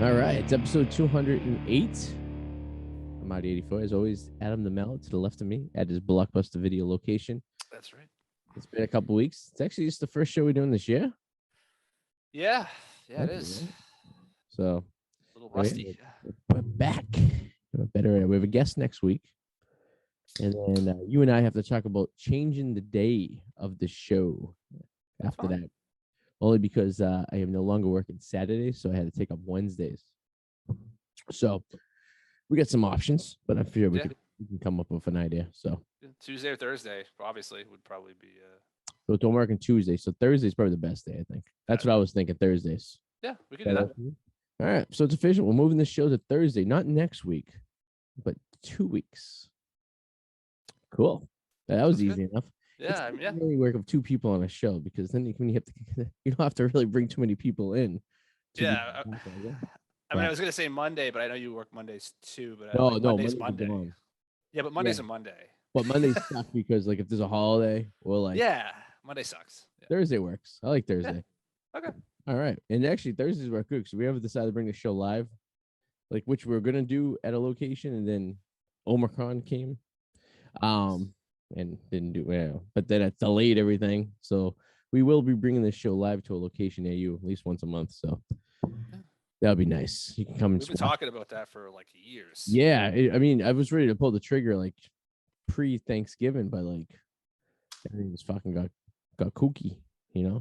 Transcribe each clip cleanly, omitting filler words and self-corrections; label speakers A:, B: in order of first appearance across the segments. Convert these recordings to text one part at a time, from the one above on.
A: All right, it's episode 208. I'm Arty 84. As always, Adam the Mel to the left of me at his Blockbuster Video location.
B: That's right.
A: It's been a couple weeks. It's actually just the first show we're doing this year.
B: Yeah, it
A: That's
B: is.
A: right. So
B: A little rusty.
A: we're back. We have a guest next week. And then you and I have to talk about changing the day of the show after that. Only because I am no longer working Saturdays, so I had to take up Wednesdays. So we got some options, but I figure we can come up with an idea. So
B: Tuesday or Thursday, obviously, would probably be.
A: So don't work on Tuesday. So Thursday's probably the best day, I think. That's what I was thinking, Thursdays.
B: Yeah, we can do that.
A: All right. So it's official. We're moving the show to Thursday, not next week, but 2 weeks. Cool. That was easy enough.
B: Yeah,
A: it's really work of two people on a show, because then you don't have to really bring too many people in.
B: Yeah. I mean, I was gonna say Monday, but I know you work Mondays too. But
A: no,
B: Monday's Monday. Yeah, but Monday's a Monday.
A: But Monday sucks because if there's a holiday, well,
B: Monday sucks.
A: Yeah. Thursday works. I like Thursday.
B: Yeah. Okay.
A: All right, and actually Thursdays work good because we haven't decided to bring the show live, which we're gonna do at a location, and then Omicron came, and didn't do well. But then it delayed everything, so we will be bringing this show live to a location near you at least once a month. So that'll be nice. You can come.
B: We've been talking about that for like years.
A: Yeah, I mean, I was ready to pull the trigger pre-Thanksgiving, but everything just fucking got kooky,
B: Yeah,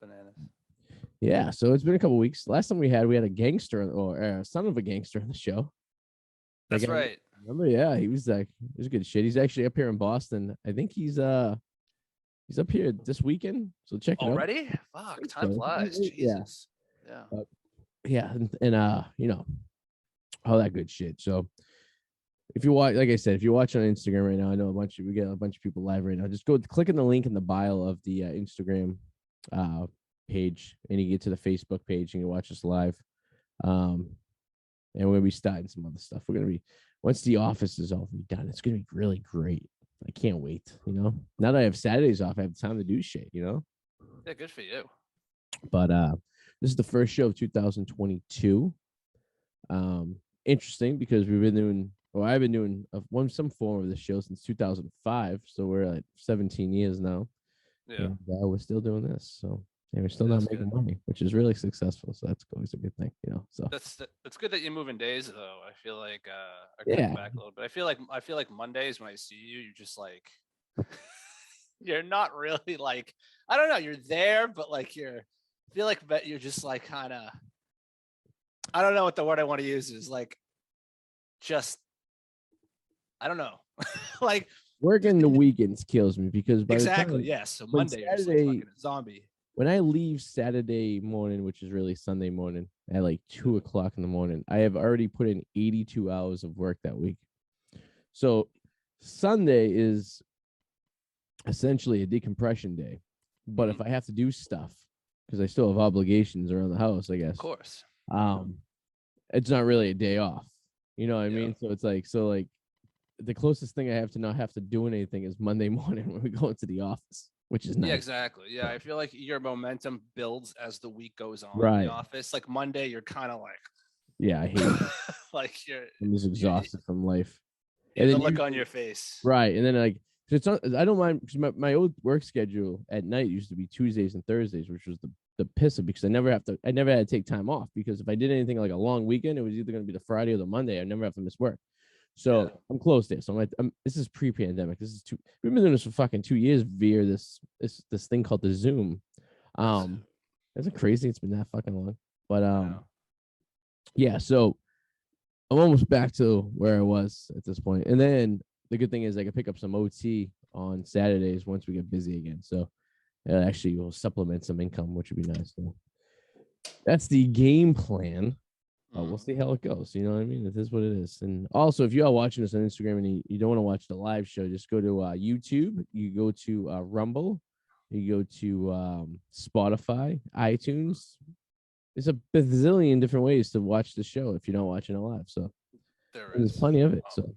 B: bananas.
A: Yeah, so it's been a couple weeks. Last time we had a gangster or son of a gangster on the show.
B: That's right.
A: Remember? Yeah, he was good shit. He's actually up here in Boston. I think he's up here this weekend. So check it out.
B: Already? Fuck, time flies. Jesus. Yeah.
A: Yeah, and all that good shit. So if you watch, like I said, if you're watching on Instagram right now, I know we get a bunch of people live right now. Just go click on the link in the bio of the Instagram page, and you get to the Facebook page and you watch us live. And we're gonna be starting some other stuff. We're gonna be, once the office is all done, it's gonna be really great. I can't wait. Now that I have Saturdays off, I have time to do shit.
B: Yeah, good for you.
A: But this is the first show of 2022. Interesting because I've been doing some form of this show since 2005. So we're at 17 years now.
B: Yeah.
A: And we're still doing this. So, and we're still not making money, which is really successful. So that's always a good thing, So
B: that's good that you're moving days, though. I feel like back a little bit. I feel like Mondays when I see you, you're just like you're not really like, I don't know, you're there, but I feel like you're just like kind of, I don't know what the word I want to use is, like, just, I don't know. Like,
A: working the weekends kills me because
B: So Monday you're just like fucking a zombie.
A: When I leave Saturday morning, which is really Sunday morning at like 2:00 in the morning, I have already put in 82 hours of work that week. So Sunday is essentially a decompression day. But if I have to do stuff, because I still have obligations around the house, I guess.
B: Of course.
A: It's not really a day off. You know what I mean? So it's like the closest thing I have to not have to do anything is Monday morning when we go into the office, which is nice.
B: Yeah, exactly. Yeah, I feel like your momentum builds as the week goes on
A: in
B: the office. Like Monday, you're kind of like,
A: yeah, I hate it.
B: Like
A: I'm just exhausted from life.
B: And the look on your face.
A: Right. And then I don't mind, because my old work schedule at night used to be Tuesdays and Thursdays, which was the pisser, because I never had to take time off, because if I did anything like a long weekend, it was either going to be the Friday or the Monday. I never have to miss work. So I'm close there. So this is pre-pandemic. We've been doing this for fucking 2 years via this thing called the Zoom. Isn't crazy? It's been that fucking long. But yeah. So I'm almost back to where I was at this point. And then the good thing is I can pick up some OT on Saturdays once we get busy again. So it actually will supplement some income, which would be nice. So that's the game plan. We'll see how it goes. You know what I mean? It is what it is. And also, if you are watching this on Instagram and you don't want to watch the live show, just go to YouTube. You go to Rumble. You go to Spotify, iTunes. There's a bazillion different ways to watch the show if you're not watching it live. So there's plenty of it. So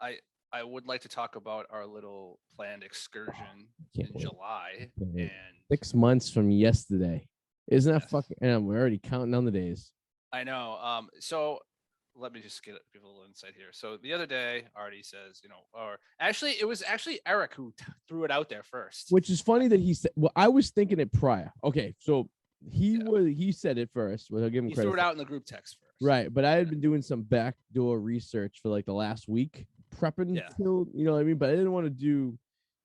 B: I would like to talk about our little planned excursion in July. And
A: 6 months from yesterday. Isn't that fucking? And we're already counting down the days.
B: I know. So let me just give a little insight here. So the other day, Arty says, or actually, it was actually Eric who threw it out there first.
A: Which is funny that he said. Well, I was thinking it prior. Okay, so he said it first. Well, I'll give him credit.
B: He threw it out in the group text first.
A: Right, but I had been doing some backdoor research for like the last week, prepping till, you know what I mean? But I didn't want to do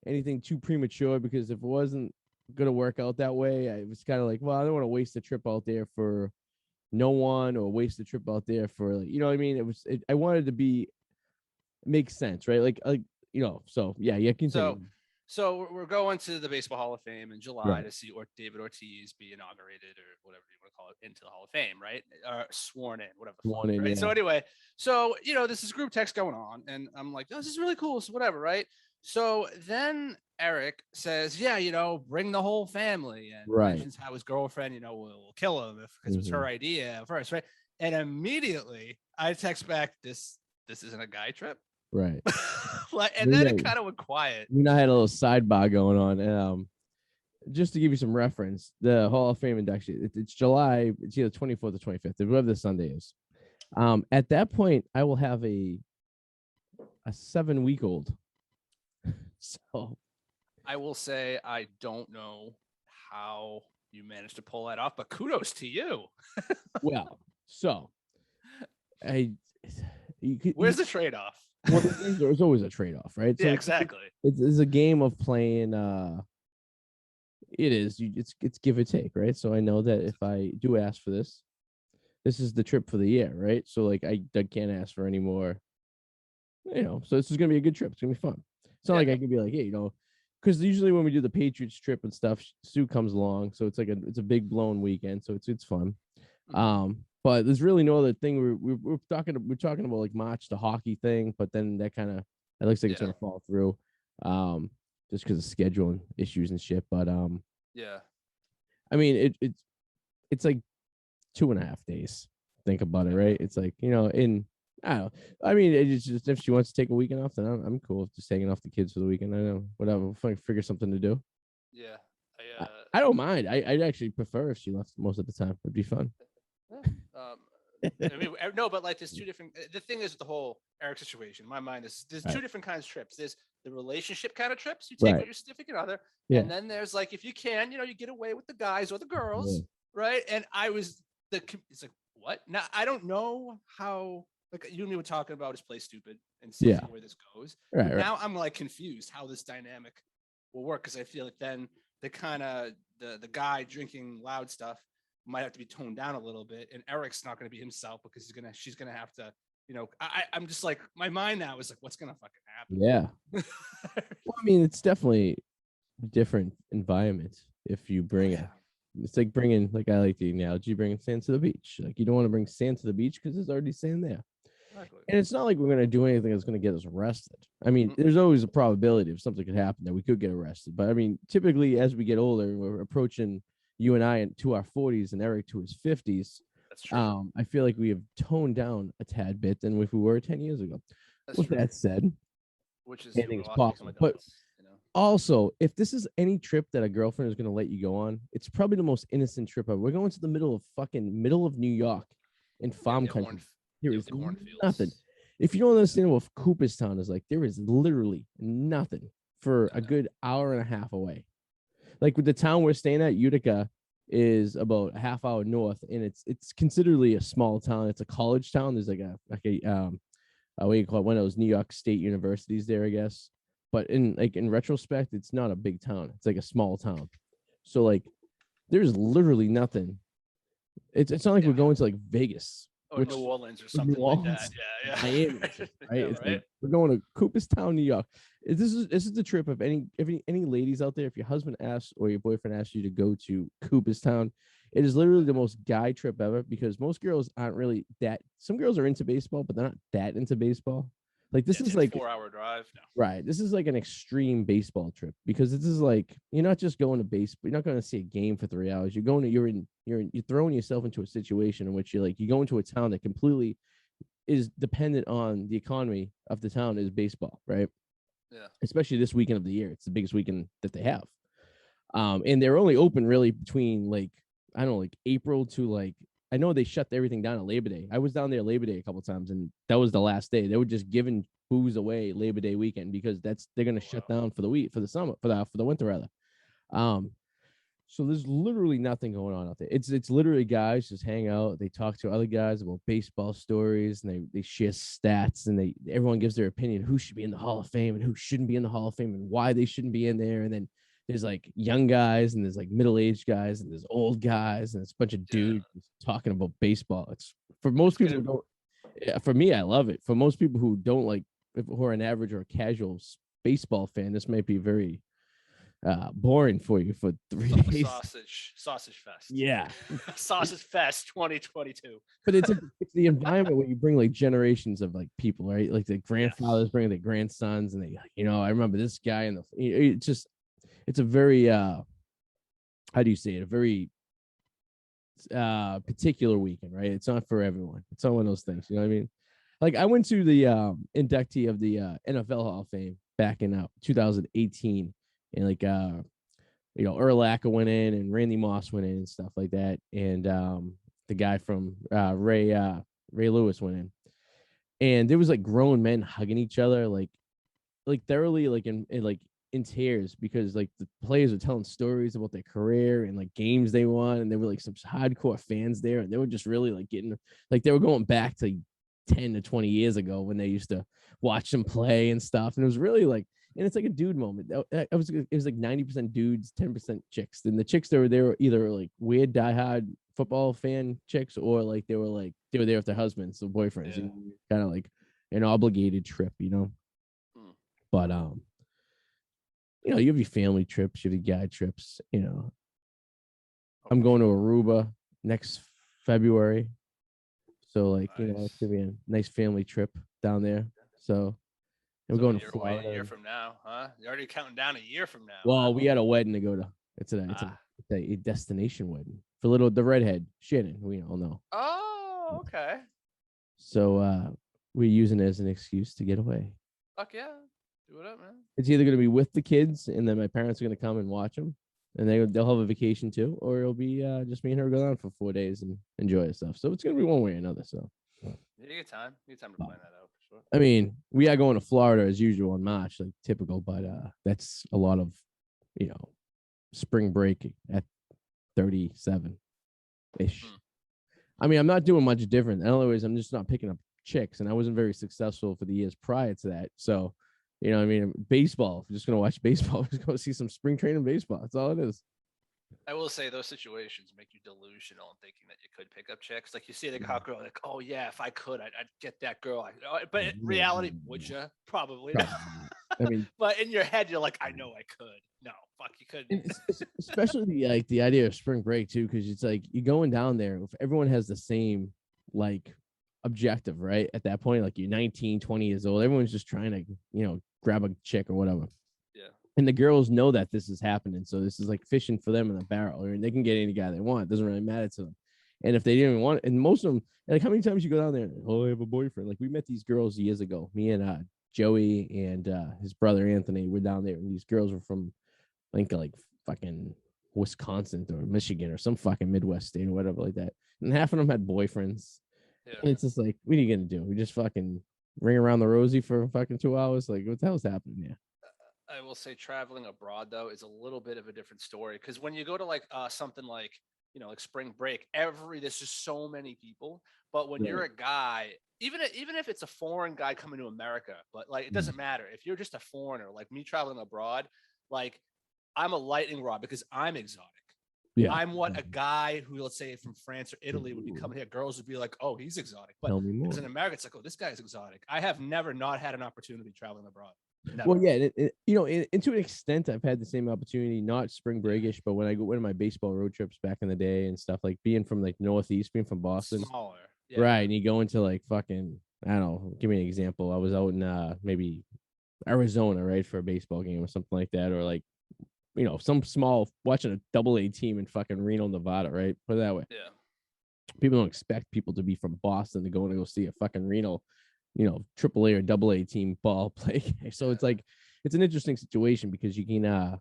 A: anything too premature because if it wasn't gonna work out that way, I was kind of like, well, I don't want to waste a trip out there for no one or waste a trip out there for, like, you know what I mean? I wanted to be make sense, right? Like so yeah, continue.
B: So we're going to the Baseball Hall of Fame in July to see David Ortiz be inaugurated or whatever you want to call it into the Hall of Fame, right? Or sworn in, whatever.
A: Sworn in,
B: right?
A: Yeah.
B: So anyway, this is group text going on, and I'm like, oh, this is really cool. So whatever, right? So then Eric says, bring the whole family, and mentions how his girlfriend, will kill him because it was her idea first, right? And immediately I text back, this isn't a guy trip.
A: Right.
B: And then it kind of went quiet.
A: I had a little sidebar going on. Just to give you some reference, the Hall of Fame induction, it's July, it's either 24th or 25th, whatever the Sunday is. At that point, I will have a 7-week-old. So
B: I will say I don't know how you managed to pull that off, but kudos to you.
A: Well, so
B: where's the trade-off?
A: Well, there's always a trade-off, right?
B: So exactly.
A: It's a game of playing. It is. It's give or take, right? So I know that if I do ask for this is the trip for the year, right? So like I can't ask for any more. So this is gonna be a good trip. It's gonna be fun. It's not like I can be like, hey, because usually when we do the Patriots trip and stuff, Sue comes along, so it's like it's a big blown weekend, so it's fun. But there's really no other thing. We're talking about like March, the hockey thing, but then that looks like it's gonna fall through, just because of scheduling issues and shit. But I mean it's like 2.5 days. Think about it, right? It's like I don't know. I mean, it's just if she wants to take a weekend off, then I'm cool with just hanging off the kids for the weekend. I know, whatever. We'll figure something to do.
B: Yeah,
A: I don't mind. I'd actually prefer if she left most of the time. It'd be fun.
B: I mean, no, but like there's two different. The thing is, with the whole Eric situation, in my mind is there's two different kinds of trips. There's the relationship kind of trips you take with your significant other, and then there's like if you can, you get away with the guys or the girls, right? And it's like what? Now I don't know how. Like you and me were talking about is play stupid and see where this goes.
A: Right.
B: Now I'm like confused how this dynamic will work because I feel like then the kind of the guy drinking loud stuff might have to be toned down a little bit, and Eric's not going to be himself because she's gonna have to, I'm just like my mind now is like, what's gonna fucking happen?
A: Yeah. Well, I mean, it's definitely a different environment if you bring it. It's like bringing, like I like the analogy, bringing sand to the beach. Like you don't want to bring sand to the beach because there's already sand there. Exactly. And it's not like we're going to do anything that's going to get us arrested. I mean, there's always a probability of something could happen that we could get arrested. But I mean, typically as we get older, we're approaching you and I to our 40s and Eric to his 50s.
B: That's true.
A: I feel like we have toned down a tad bit than if we were 10 years ago. With that said,
B: which is
A: anything's possible. But also, if this is any trip that a girlfriend is going to let you go on, it's probably the most innocent trip ever. We're going to the middle of New York in farm country. There is nothing. If you don't understand what Cooperstown is like, there is literally nothing for a good hour and a half away. Like with the town we're staying at, Utica is about a half hour north, and it's considerably a small town. It's a college town. There's like a what do you call it? One of those New York State universities there, I guess. But in retrospect, it's not a big town. It's like a small town. So like, there's literally nothing. It's not like we're going to like Vegas.
B: Or New Orleans or something like that. Yeah.
A: Miami, right? It's right? Like, we're going to Cooperstown, New York. This is the trip of any ladies out there. If your husband asks or your boyfriend asks you to go to Cooperstown, it is literally the most guy trip ever because most girls aren't really that. Some girls are into baseball, but they're not that into baseball. Like this is like
B: a 4-hour drive. No.
A: Right. This is like an extreme baseball trip because this is like you're not just going to baseball. You're not going to see a game for 3 hours. You're throwing yourself into a situation in which you go into a town that completely is dependent on the economy of the town is baseball, right?
B: Yeah.
A: Especially this weekend of the year. It's the biggest weekend that they have. And they're only open really between like April to like I know they shut everything down on Labor Day. I was down there Labor Day a couple times, and that was the last day. They were just giving booze away Labor Day weekend because they're gonna shut down for the week, for the summer, for the winter rather. So there's literally nothing going on out there. It's literally guys just hang out. They talk to other guys about baseball stories, and they share stats, and everyone gives their opinion who should be in the Hall of Fame and who shouldn't be in the Hall of Fame and why they shouldn't be in there. And then there's like young guys, and there's like middle-aged guys, and there's old guys, and it's a bunch of dudes talking about baseball. It's for most people who don't. For me, I love it. For most people who don't like, who are an average or a casual baseball fan, this might be very boring for you for 3 days.
B: Sausage fest.
A: Yeah.
B: Sausage fest 2022.
A: But it's the environment where you bring like generations of like people, right? Like the grandfathers bring their grandsons, and I remember this guy, and it's a very how do you say it? A very particular weekend, right? It's not for everyone. It's not one of those things, you know what I mean? Like I went to the inductee of the NFL Hall of Fame back in 2018, and like Urlacher went in, and Randy Moss went in, and stuff like that, and the guy from Ray Lewis went in, and there was like grown men hugging each other, like thoroughly, like in tears, because like the players were telling stories about their career and like games they won, and there were like some hardcore fans there, and they were just really like getting, like they were going back to 10 to 20 years ago when they used to watch them play and stuff, and it was really like, and it's like a dude moment. It was like 90% dudes, 10% chicks, and the chicks they were either like weird diehard football fan chicks, or like they were there with their husbands, so boyfriends, kind of like an obligated trip, but you have your family trips, you have your guy trips, I'm going to Aruba next February. So like, nice. It's gonna be a nice family trip down there. So we're going to Florida.
B: A year from now, huh? You're already counting down a year from now.
A: Well, we had a wedding to go to. It's a destination wedding for the redhead Shannon. We all know.
B: Oh, okay.
A: So we're using it as an excuse to get away.
B: Fuck yeah. Do it up, man.
A: It's either going to be with the kids, and then my parents are going to come and watch them, and they'll have a vacation too, or it'll be just me and her go down for 4 days and enjoy stuff. So it's going to be one way or another. So
B: you get time. You get time to plan that out for sure.
A: I mean, we are going to Florida as usual in March, like typical, but that's a lot of, spring break at 37 ish. I mean, I'm not doing much different. In other words, I'm just not picking up chicks, and I wasn't very successful for the years prior to that. So, I mean, baseball, if you're just going to watch baseball, just go see some spring training baseball. That's all it is.
B: I will say those situations make you delusional and thinking that you could pick up chicks. Like you see the hot girl, like, oh yeah, if I could, I'd get that girl. But in reality, would you? Probably not. I mean, but in your head, you're like, I know I could. No, fuck, you couldn't.
A: Especially the idea of spring break too, because it's like you're going down there. If everyone has the same like objective, right? At that point, like you're 19, 20 years old, everyone's just trying to, grab a chick or whatever.
B: Yeah.
A: And the girls know that this is happening. So this is like fishing for them in a barrel, or they can get any guy they want. It doesn't really matter to them. And if they didn't even want it, and most of them, like how many times you go down there and, oh, I have a boyfriend. Like we met these girls years ago. Me and Joey and his brother Anthony were down there, and these girls were from, I think, like fucking Wisconsin or Michigan or some fucking Midwest state or whatever like that. And half of them had boyfriends. Yeah. And it's just like, what are you gonna do? We just fucking ring around the rosy for fucking 2 hours? Like, what the hell's happening here?
B: I will say traveling abroad though is a little bit of a different story, because when you go to like something like like spring break, there's just so many people. But when you're a guy, even if it's a foreign guy coming to America, but like it doesn't matter if you're just a foreigner like me traveling abroad. Like I'm a lightning rod because I'm exotic. Yeah. I'm what a guy who, let's say from France or Italy, would be coming here. Girls would be like, oh, he's exotic. But because in America, it's like, oh, this guy's exotic. I have never not had an opportunity traveling abroad. Never.
A: Well, yeah, and to an extent, I've had the same opportunity, not spring breakish, but when I went on my baseball road trips back in the day and stuff, like being from like Northeast, being from Boston.
B: Smaller.
A: Yeah. Right. And you go into like fucking, I don't know, give me an example. I was out in maybe Arizona, right, for a baseball game or something like that, or like, some small, watching a double-A team in fucking Reno, Nevada, right? Put it that way.
B: Yeah.
A: People don't expect people to be from Boston to go see a fucking Reno, AAA or double-A team ball play. So it's like, it's an interesting situation because you can,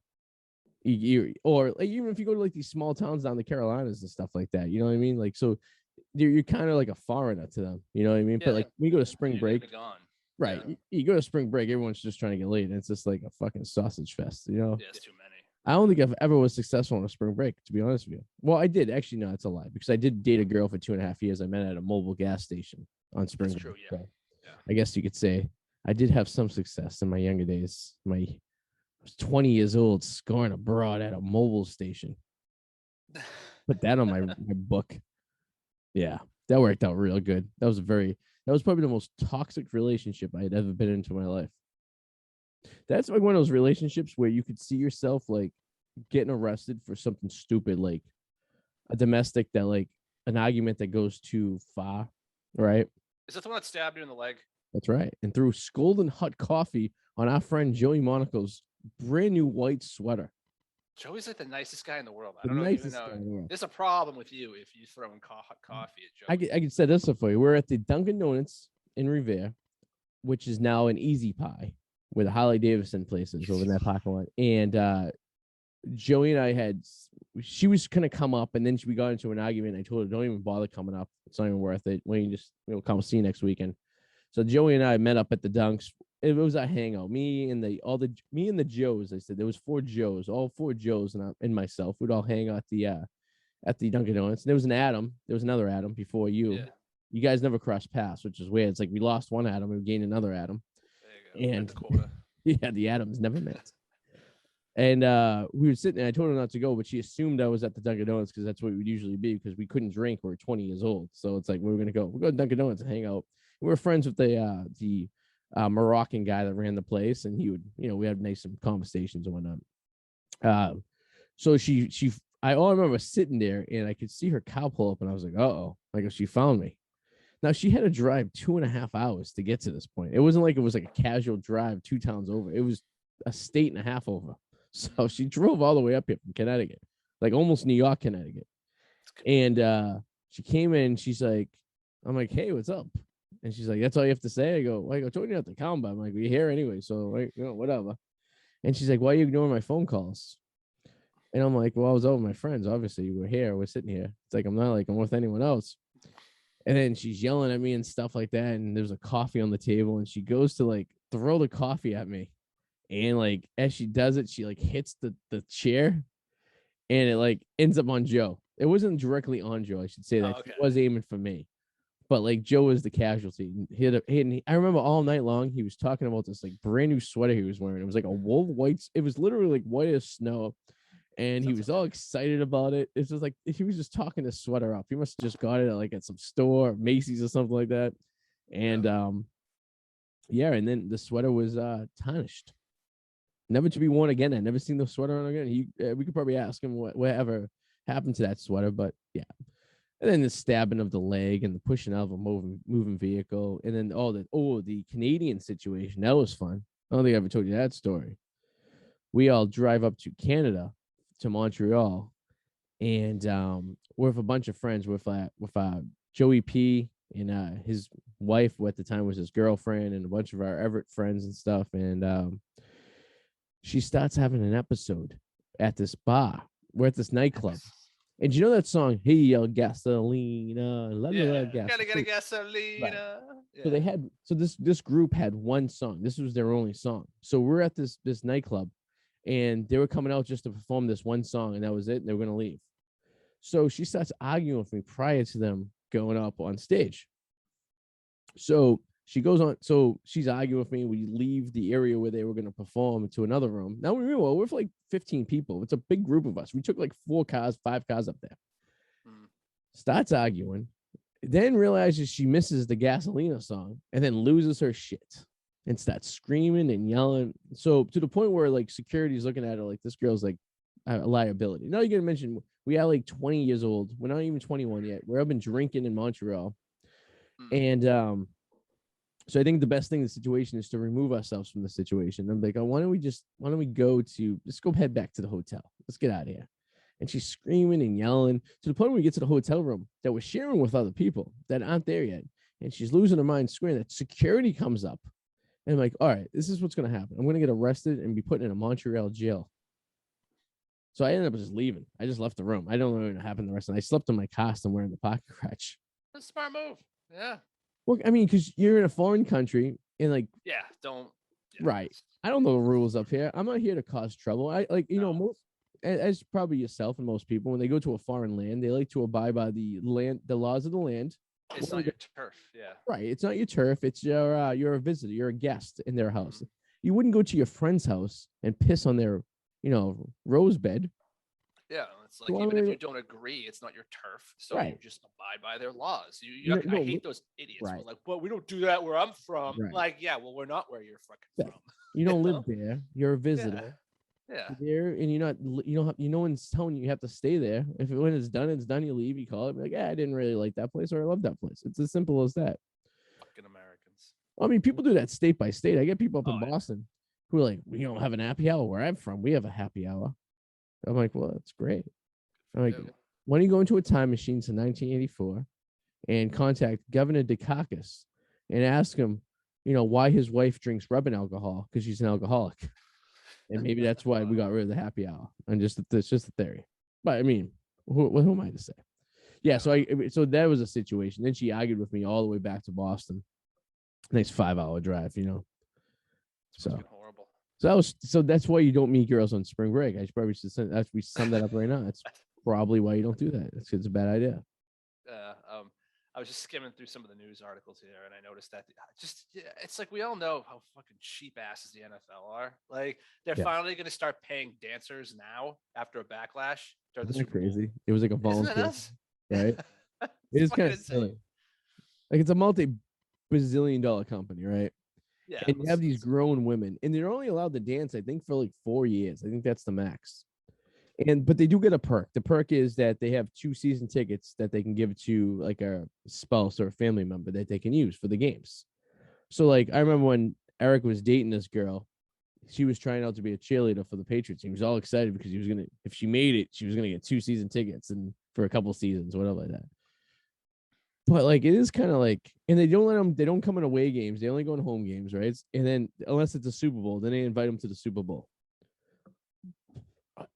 A: or like, even if you go to like these small towns down the Carolinas and stuff like that, you know what I mean? Like, so you're kind of like a foreigner to them. You know what I mean?
B: Yeah,
A: But like we go to spring break,
B: gone.
A: right?
B: Yeah.
A: You go to spring break, everyone's just trying to get laid, and it's just like a fucking sausage fest. You know?
B: Yeah, it's too many.
A: I don't think I've ever was successful on a spring break, to be honest with you. Well, I did actually. No, it's a lie because I did date a girl for 2.5 years. I met at a mobile gas station on spring
B: That's
A: break.
B: true. Yeah.
A: So I guess you could say I did have some success in my younger days. I was 20 years old, scoring abroad at a mobile station. Put that on my book. Yeah, that worked out real good. That was probably the most toxic relationship I had ever been into in my life. That's like one of those relationships where you could see yourself like getting arrested for something stupid, like a domestic that like an argument that goes too far, right?
B: Is that the one that stabbed you in the leg?
A: That's right. And threw scalding hot coffee on our friend Joey Monaco's brand new white sweater.
B: Joey's like the nicest guy in the world. I
A: The
B: don't know if you even
A: nicest
B: know.
A: guy in the world.
B: There's a problem with you if you throw in hot coffee at Joey.
A: I could say this for you. We're at the Dunkin' Donuts in Revere, which is now an Easy Pie, where the Harley Davidson place is over in that parking lot. And Joey and I she was gonna come up, and then we got into an argument. I told her, "Don't even bother coming up. It's not even worth it. When you just come see you next weekend." So Joey and I met up at the Dunks. It was a hangout. Me and the Joes. I said there was 4 Joes, all 4 Joes, and myself. We'd all hang out at the Dunkin' Donuts. And there was an Adam. There was another Adam before you. Yeah. You guys never crossed paths, which is weird. It's like we lost one Adam, we gained another Adam.
B: There you go.
A: And
B: the quota.
A: Yeah, the Adams never met. And we were sitting there. I told her not to go, but she assumed I was at the Dunkin' Donuts because that's what it would usually be because we couldn't drink. We were 20 years old. So it's like, we were going to go. We'll go to Dunkin' Donuts and hang out. We were friends with the Moroccan guy that ran the place. And he would, we had nice some conversations and whatnot. So I remember sitting there and I could see her cow pull up and I was like, uh-oh, like she found me. Now she had to drive 2.5 hours to get to this point. It wasn't like it was like a casual drive 2 towns over. It was a state and a half over. So she drove all the way up here from Connecticut, like almost New York, Connecticut. And she came in, she's like, I'm like, hey, what's up? And she's like, that's all you have to say? I go, I told you not to come, but I'm like, we're here anyway, so like, whatever. And she's like, why are you ignoring my phone calls? And I'm like, well, I was over with my friends. Obviously, we're here. We're sitting here. It's like, I'm not like I'm with anyone else. And then she's yelling at me and stuff like that. And there's a coffee on the table. And she goes to like throw the coffee at me. And like, as she does it, she like hits the chair. And it like ends up on Joe. It wasn't directly on Joe. I should say that. It was aiming for me. But like Joe was the casualty. I remember all night long, he was talking about this like brand new sweater he was wearing. It was like a wool white. It was literally like white as snow. And he was all excited about it. It's just like he was just talking the sweater up. He must have just got it at some store, Macy's or something like that. And and then the sweater was tarnished, never to be worn again. I never seen the sweater on again. We could probably ask him whatever happened to that sweater, but yeah. And then the stabbing of the leg and the pushing out of a moving vehicle, and then the Canadian situation, that was fun. I don't think I ever told you that story. We all drive up to Canada, to Montreal, and we're with a bunch of friends with Joey P and his wife, who at the time was his girlfriend, and a bunch of our Everett friends and stuff. And she starts having an episode at this bar. We're at this nightclub. And you know that song, Hey, Gasolina,
B: gotta get a gasolina.
A: Right. Yeah. So this group had one song. This was their only song. So we're at this nightclub, and they were coming out just to perform this one song, and that was it. And they were going to leave. So she starts arguing with me prior to them going up on stage. So she goes on. So she's arguing with me. We leave the area where they were going to perform to another room. Now we're like 15 people. It's a big group of us. We took like 5 cars up there. Starts arguing, then realizes she misses the Gasolina song, and then loses her shit and starts screaming and yelling. So to the point where like security's looking at her like this girl's like a liability. Now you're gonna mention we are like 20 years old. We're not even 21 yet. We've been drinking in Montreal, and so I think the best thing in the situation is to remove ourselves from the situation. I'm like, why don't we let's go head back to the hotel. Let's get out of here. And she's screaming and yelling to the point where we get to the hotel room that we're sharing with other people that aren't there yet. And she's losing her mind, screaming that security comes up. And I'm like, all right, this is what's going to happen. I'm going to get arrested and be put in a Montreal jail. So I ended up just leaving. I just left the room. I don't know what happened the rest of the night. I slept in my costume wearing the pocket crutch.
B: That's a smart move. Yeah.
A: Well, I mean, because you're in a foreign country and like,
B: Yeah. Don't. Yeah.
A: right. I don't know the rules up here. I'm not here to cause trouble. I like,
B: No.
A: most, as probably yourself and most people, when they go to a foreign land, they like to abide by the laws of the land.
B: It's not your turf. Yeah.
A: Right. It's not your turf. It's you're a visitor. You're a guest in their house. You wouldn't go to your friend's house and piss on their, rose bed.
B: Yeah, it's like even if you don't agree, it's not your turf, so you just abide by their laws. I hate those idiots. Right. Like, well, we don't do that where I'm from. Right. Like, yeah, well, we're not where you're fucking from.
A: You don't live there. You're a visitor.
B: Yeah.
A: You're there, and you're not. No one's telling you have to stay there. If when it's done, it's done. You leave. You call it like, I didn't really like that place, or I love that place. It's as simple as that.
B: Fucking Americans.
A: I mean, people do that state by state. I get people up in Boston who are like, we don't have an happy hour where I'm from. We have a happy hour. I'm like, well, that's great. I'm like, why don't you go into a time machine to 1984 and contact Governor Dukakis and ask him, why his wife drinks rubbing alcohol because she's an alcoholic, and maybe that's why we got rid of the happy hour. And it's just a theory. But I mean, who am I to say? Yeah. So that was a situation. Then she argued with me all the way back to Boston. Nice 5-hour drive, So horrible. So that's why you don't meet girls on spring break. I should probably we sum that up right now. That's probably why you don't do that. It's a bad idea.
B: I was just skimming through some of the news articles here, and I noticed that it's like we all know how fucking cheap asses the NFL are. Like they're finally going to start paying dancers now after a backlash.
A: Isn't that crazy? It was like a volunteer, right? It is kind of silly. Like it's a multi-bazillion-dollar company, right? Yeah. And you have these grown women, and they're only allowed to dance, I think, for like 4 years. I think that's the max. But they do get a perk. The perk is that they have 2 season tickets that they can give to like a spouse or a family member that they can use for the games. So like I remember when Eric was dating this girl, she was trying out to be a cheerleader for the Patriots. He was all excited because he was gonna, if she made it, she was gonna get 2 season tickets and for a couple seasons, whatever like that. But like it is kind of like, and they don't come in away games. They only go in home games, right? And then unless it's a Super Bowl, then they invite them to the Super Bowl.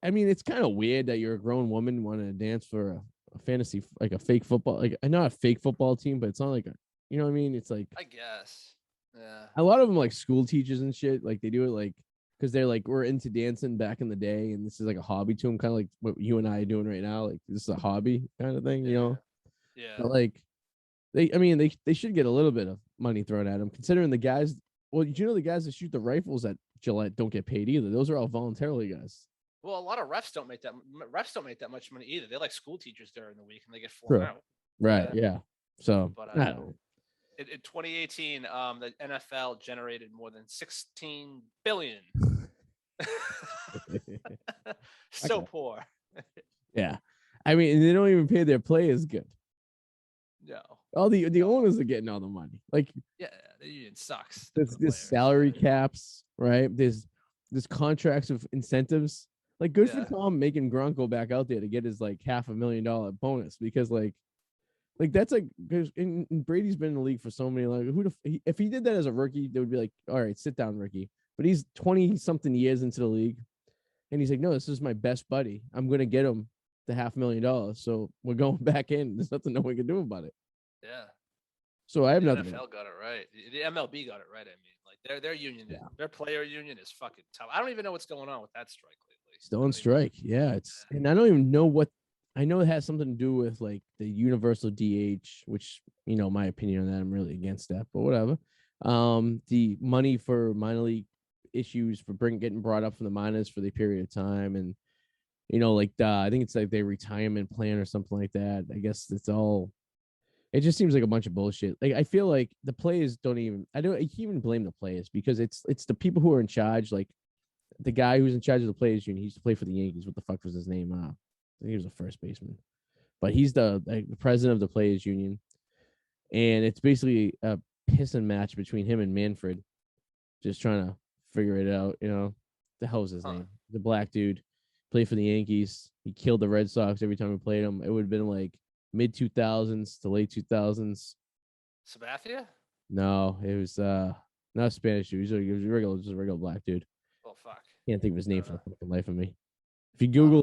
A: I mean, it's kind of weird that you're a grown woman wanting to dance for a fantasy, like a fake football, like not a fake football team, but it's not like you know what I mean? It's like,
B: I guess, yeah.
A: A lot of them like school teachers and shit, like they do it like because they're like we're into dancing back in the day, and this is like a hobby to them, kind of like what you and I are doing right now. Like this is a hobby kind of thing,
B: Yeah.
A: But like they should get a little bit of money thrown at them, considering the guys. Well, the guys that shoot the rifles at Gillette don't get paid either. Those are all voluntarily guys.
B: Well, a lot of refs don't make that much money either. They're like school teachers during the week, and they get flown out.
A: Right. Yeah. So,
B: but in 2018, the NFL generated more than $16 billion. So poor.
A: Yeah, I mean, they don't even pay their players good.
B: No.
A: All the owners are getting all the money. Like,
B: yeah, the union sucks.
A: There's salary caps, right? There's contracts with incentives. Like good for Tom making Gronk go back out there to get his like $500,000 bonus because like that's like because Brady's been in the league for so many if he did that as a rookie, they would be like, all right, sit down, rookie. But he's 20 something years into the league, and he's like, no, this is my best buddy. I'm gonna get him the $500,000. So we're going back in. There's nothing no one can do about it.
B: Yeah.
A: So I have nothing.
B: The NFL got it right. The MLB got it right. I mean, like their union, their player union is fucking tough. I don't even know what's going on with that strike lately.
A: Still on strike. Yeah, and I don't even know what. I know it has something to do with like the universal DH, which my opinion on that, I'm really against that, but whatever. The money for minor league issues for getting brought up from the minors for the period of time, and I think it's like their retirement plan or something like that. I guess it's all. It just seems like a bunch of bullshit. Like I feel like the players don't even. I can't even blame the players because it's the people who are in charge. Like the guy who's in charge of the players union, he used to play for the Yankees. What the fuck was his name? I think he was a first baseman, but he's the president of the players union, and it's basically a pissing match between him and Manfred, just trying to figure it out. The hell's his name? The black dude played for the Yankees. He killed the Red Sox every time we played him. It would have been like mid 2000s to late 2000s.
B: Sabathia?
A: No, it was not Spanish dude. He was just a regular black dude.
B: Oh fuck.
A: Can't think of his name for the fucking life of me. If you Google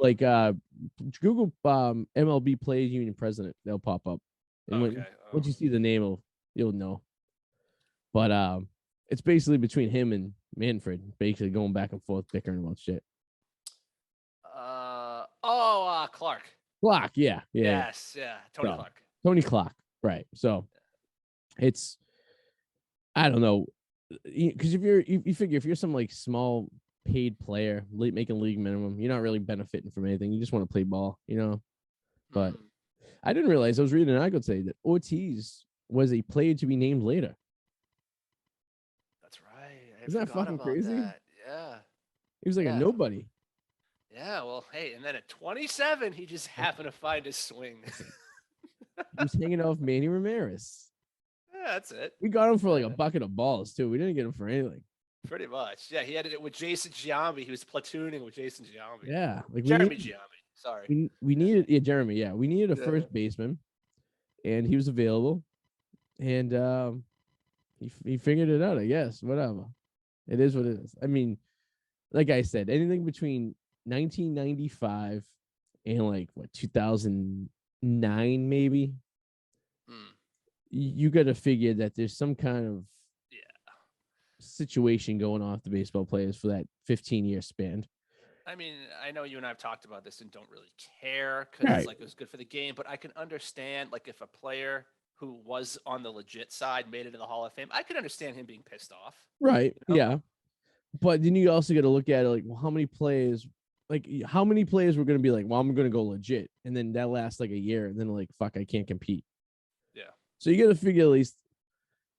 A: Google MLB Players Union president, they'll pop up. And once you see the name, you'll know. But it's basically between him and Manfred, basically going back and forth, bickering about shit.
B: Clark.
A: Clark, yeah.
B: Yes, yeah. Tony Clark.
A: Tony Clark, right. So it's, I don't know, because you figure if you're some like small paid player making league minimum, you're not really benefiting from anything. You just want to play ball, But I didn't realize, I was reading an article today that Ortiz was a player to be named later.
B: That's right.
A: Isn't that fucking crazy?
B: That. Yeah.
A: He was like a nobody.
B: Yeah, well, hey, and then at 27, he just happened to find his swing.
A: He was hanging off Manny Ramirez.
B: Yeah, that's it.
A: We got him for like a bucket of balls, too. We didn't get him for anything.
B: Pretty much. Yeah, he had it with Jason Giambi. He was platooning with Jason Giambi.
A: Yeah.
B: Like Jeremy Giambi. Sorry.
A: We needed, Jeremy. Yeah. We needed a first baseman, and he was available. And he figured it out, I guess. Whatever. It is what it is. I mean, like I said, anything between 1995 and like 2009 maybe, you got to figure that there's some kind of situation going on with the baseball players for that 15-year span.
B: I mean, I know you and I have talked about this and don't really care because like it was good for the game, but I can understand like if a player who was on the legit side made it to the Hall of Fame, I could understand him being pissed off.
A: Right. Yeah. But then you also got to look at it like, well, how many players were going to be like, well, I'm going to go legit. And then that lasts like a year. And then like, fuck, I can't compete.
B: Yeah.
A: So you got to figure at least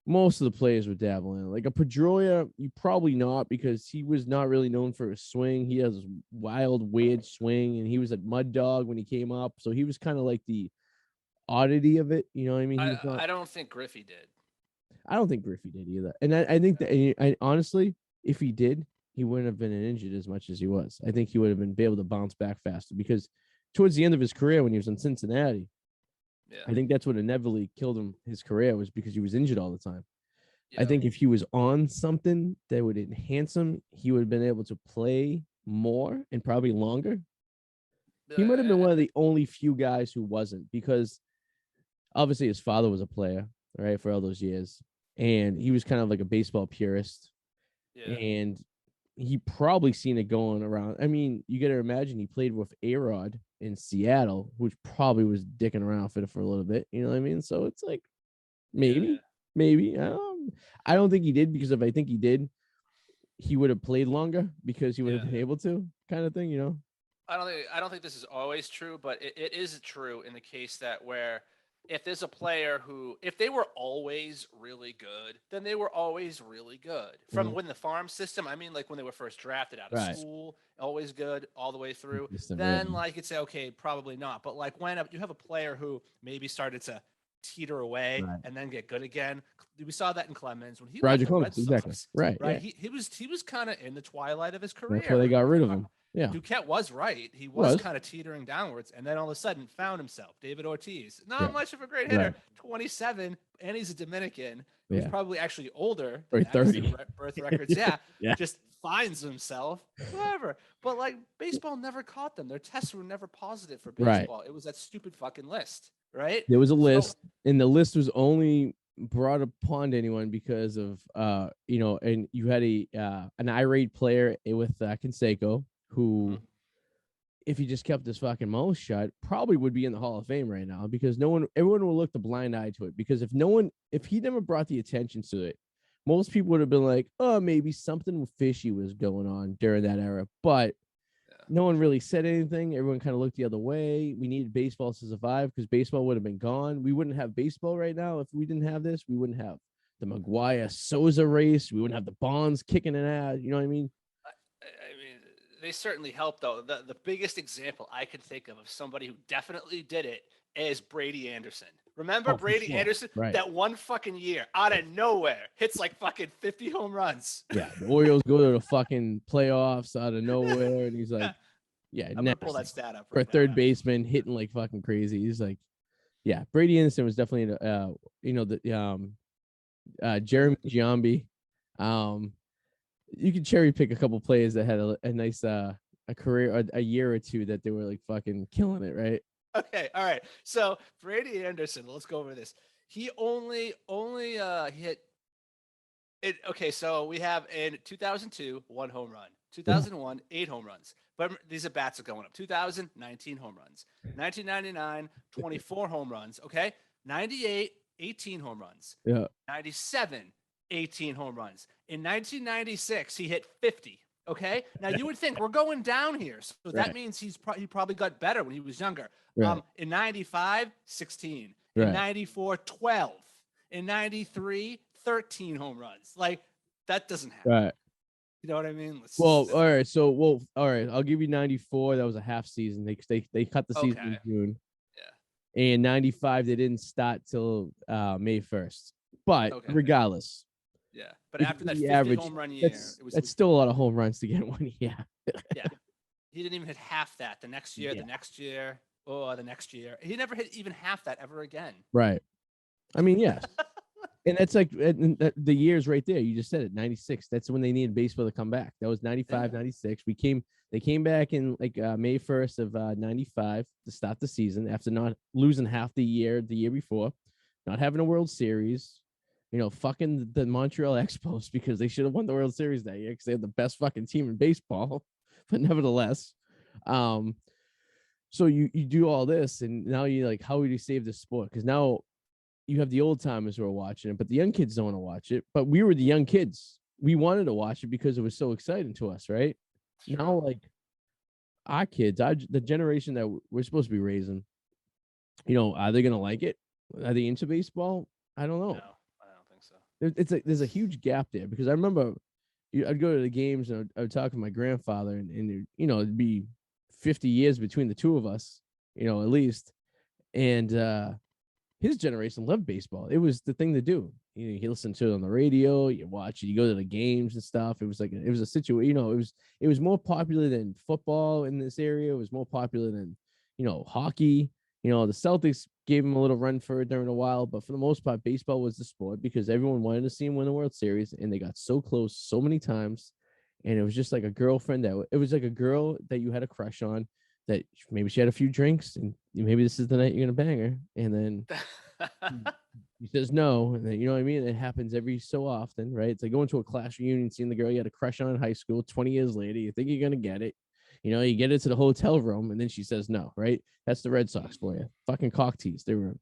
A: most of the players were dabbling in it. Like a Pedroia, you probably not, because he was not really known for his swing. He has a wild, weird swing, and he was a mud dog when he came up. So he was kind of like the oddity of it. You know what I mean?
B: I don't think Griffey did.
A: I don't think Griffey did either. And I think that, I honestly, if he did, he wouldn't have been injured as much as he was. I think he would have been able to bounce back faster, because towards the end of his career when he was in Cincinnati, I think that's what inevitably killed him, his career, was because he was injured all the time. I think if he was on something that would enhance him, he would have been able to play more and probably longer. He might have been one of the only few guys who wasn't, because obviously his father was a player, right, for all those years. And he was kind of like a baseball purist. Yeah. And he probably seen it going around. I mean, you got to imagine he played with A-Rod in Seattle, which probably was dicking around for a little bit. You know what I mean? So it's like, maybe. I don't think he did, because if I think he did, he would have played longer because he would have been able to, kind of thing,
B: I don't think this is always true, but it is true in the case that where if there's a player who, if they were always really good, then they were always really good. From when the farm system, I mean, like when they were first drafted out of school, always good all the way through. Then like you'd say, okay, probably not. But like when you have a player who maybe started to teeter away and then get good again. We saw that in Clemens when he
A: Roger Clemens, exactly. Right.
B: Yeah. He was kind of in the twilight of his career.
A: That's why they got rid of him. Yeah.
B: Duquette was right. He was kind of teetering downwards, and then all of a sudden found himself. David Ortiz, not much of a great hitter, 27, and he's a Dominican. He's probably actually older.
A: Or 30.
B: Birth records, just finds himself, whatever. But like baseball never caught them. Their tests were never positive for baseball. It was that stupid fucking list, right?
A: There was a list, and the list was only brought upon anyone because of and you had an irate player with Canseco, who, if he just kept his fucking mouth shut, probably would be in the Hall of Fame right now, because everyone will look the blind eye to it. Because if he never brought the attention to it, most people would have been like, oh, maybe something fishy was going on during that era. But no one really said anything. Everyone kind of looked the other way. We needed baseball to survive, because baseball would have been gone. We wouldn't have baseball right now if we didn't have this. We wouldn't have the Maguire-Souza race. We wouldn't have the Bonds kicking it out. You know what I mean?
B: They certainly helped, though. The biggest example I could think of somebody who definitely did it is Brady Anderson. Remember Brady Anderson? Right. That one fucking year, out of nowhere, hits like fucking 50 home runs.
A: Yeah, the Orioles go to the fucking playoffs out of nowhere, and he's like,
B: I'm gonna pull that stat up.
A: For a third baseman, hitting like fucking crazy. He's like, Brady Anderson was definitely, Jeremy Giambi. You could cherry pick a couple players that had a nice a career, a year or two that they were like fucking killing it, right?
B: Okay, all right. So Brady Anderson, let's go over this. He only hit it. Okay, so we have in 2002 one home run,
A: Yeah.
B: 2001 8 home runs. But these at bats are going up. 2019 home runs, 1999 24 home runs. Okay, 98 18 home runs,
A: Yeah.
B: 97 18 home runs. In 1996 he hit 50. Okay, now you would think we're going down here, so that
A: Right.
B: means he probably got better when he was younger.
A: Right.
B: In 95 16, in
A: Right.
B: 94 12, in 93 13 home runs. Like that doesn't happen.
A: Right.
B: You know what I mean?
A: Well, all right. So, well, all right. I'll give you 94. That was a half season. They cut the season in
B: Okay.
A: June.
B: Yeah.
A: And 95, they didn't start till May 1st. But
B: Okay.
A: regardless,
B: Yeah. But
A: if
B: after
A: you
B: that
A: do the
B: 50
A: average,
B: home run year,
A: that's still a lot of home runs to get one year.
B: yeah. He didn't even hit half that the next year,
A: Yeah.
B: the next year, the next year. He never hit even half that ever again.
A: Right. I mean, yes. And that's like the years right there. You just said it, 96. That's when they needed baseball to come back. That was 95, 96. They came back in like May 1st of 95 to start the season after not losing half the year before, not having a World Series, fucking the Montreal Expos because they should have won the World Series that year because they had the best fucking team in baseball. But nevertheless, so you do all this and now you like, how would you save the sport? Because now you have the old timers who are watching it, but the young kids don't want to watch it. But we were the young kids. We wanted to watch it because it was so exciting to us, right? Now, like our kids, the generation that we're supposed to be raising, are they going to like it? Are they into baseball? I don't know.
B: No, I don't think so.
A: There's a huge gap there because I remember I'd go to the games and I would talk to my grandfather and it'd be 50 years between the two of us, at least. And his generation loved baseball. It was the thing to do. You listen to it on the radio, you watch it, you go to the games and stuff. It was a situation, it was more popular than football in this area. It was more popular than, hockey. The Celtics gave him a little run for it during a while, but for the most part, baseball was the sport because everyone wanted to see him win the World Series, and they got so close so many times. And it was just like a girlfriend it was like a girl that you had a crush on that maybe she had a few drinks and maybe this is the night you're gonna bang her, and then he says no, and then you know what I mean. It happens every so often, right? It's like going to a class reunion, seeing the girl you had a crush on in high school. 20 years later, you think you're gonna get it, you get it to the hotel room, and then she says no, right? That's the Red Sox for you. Fucking cock tease. They were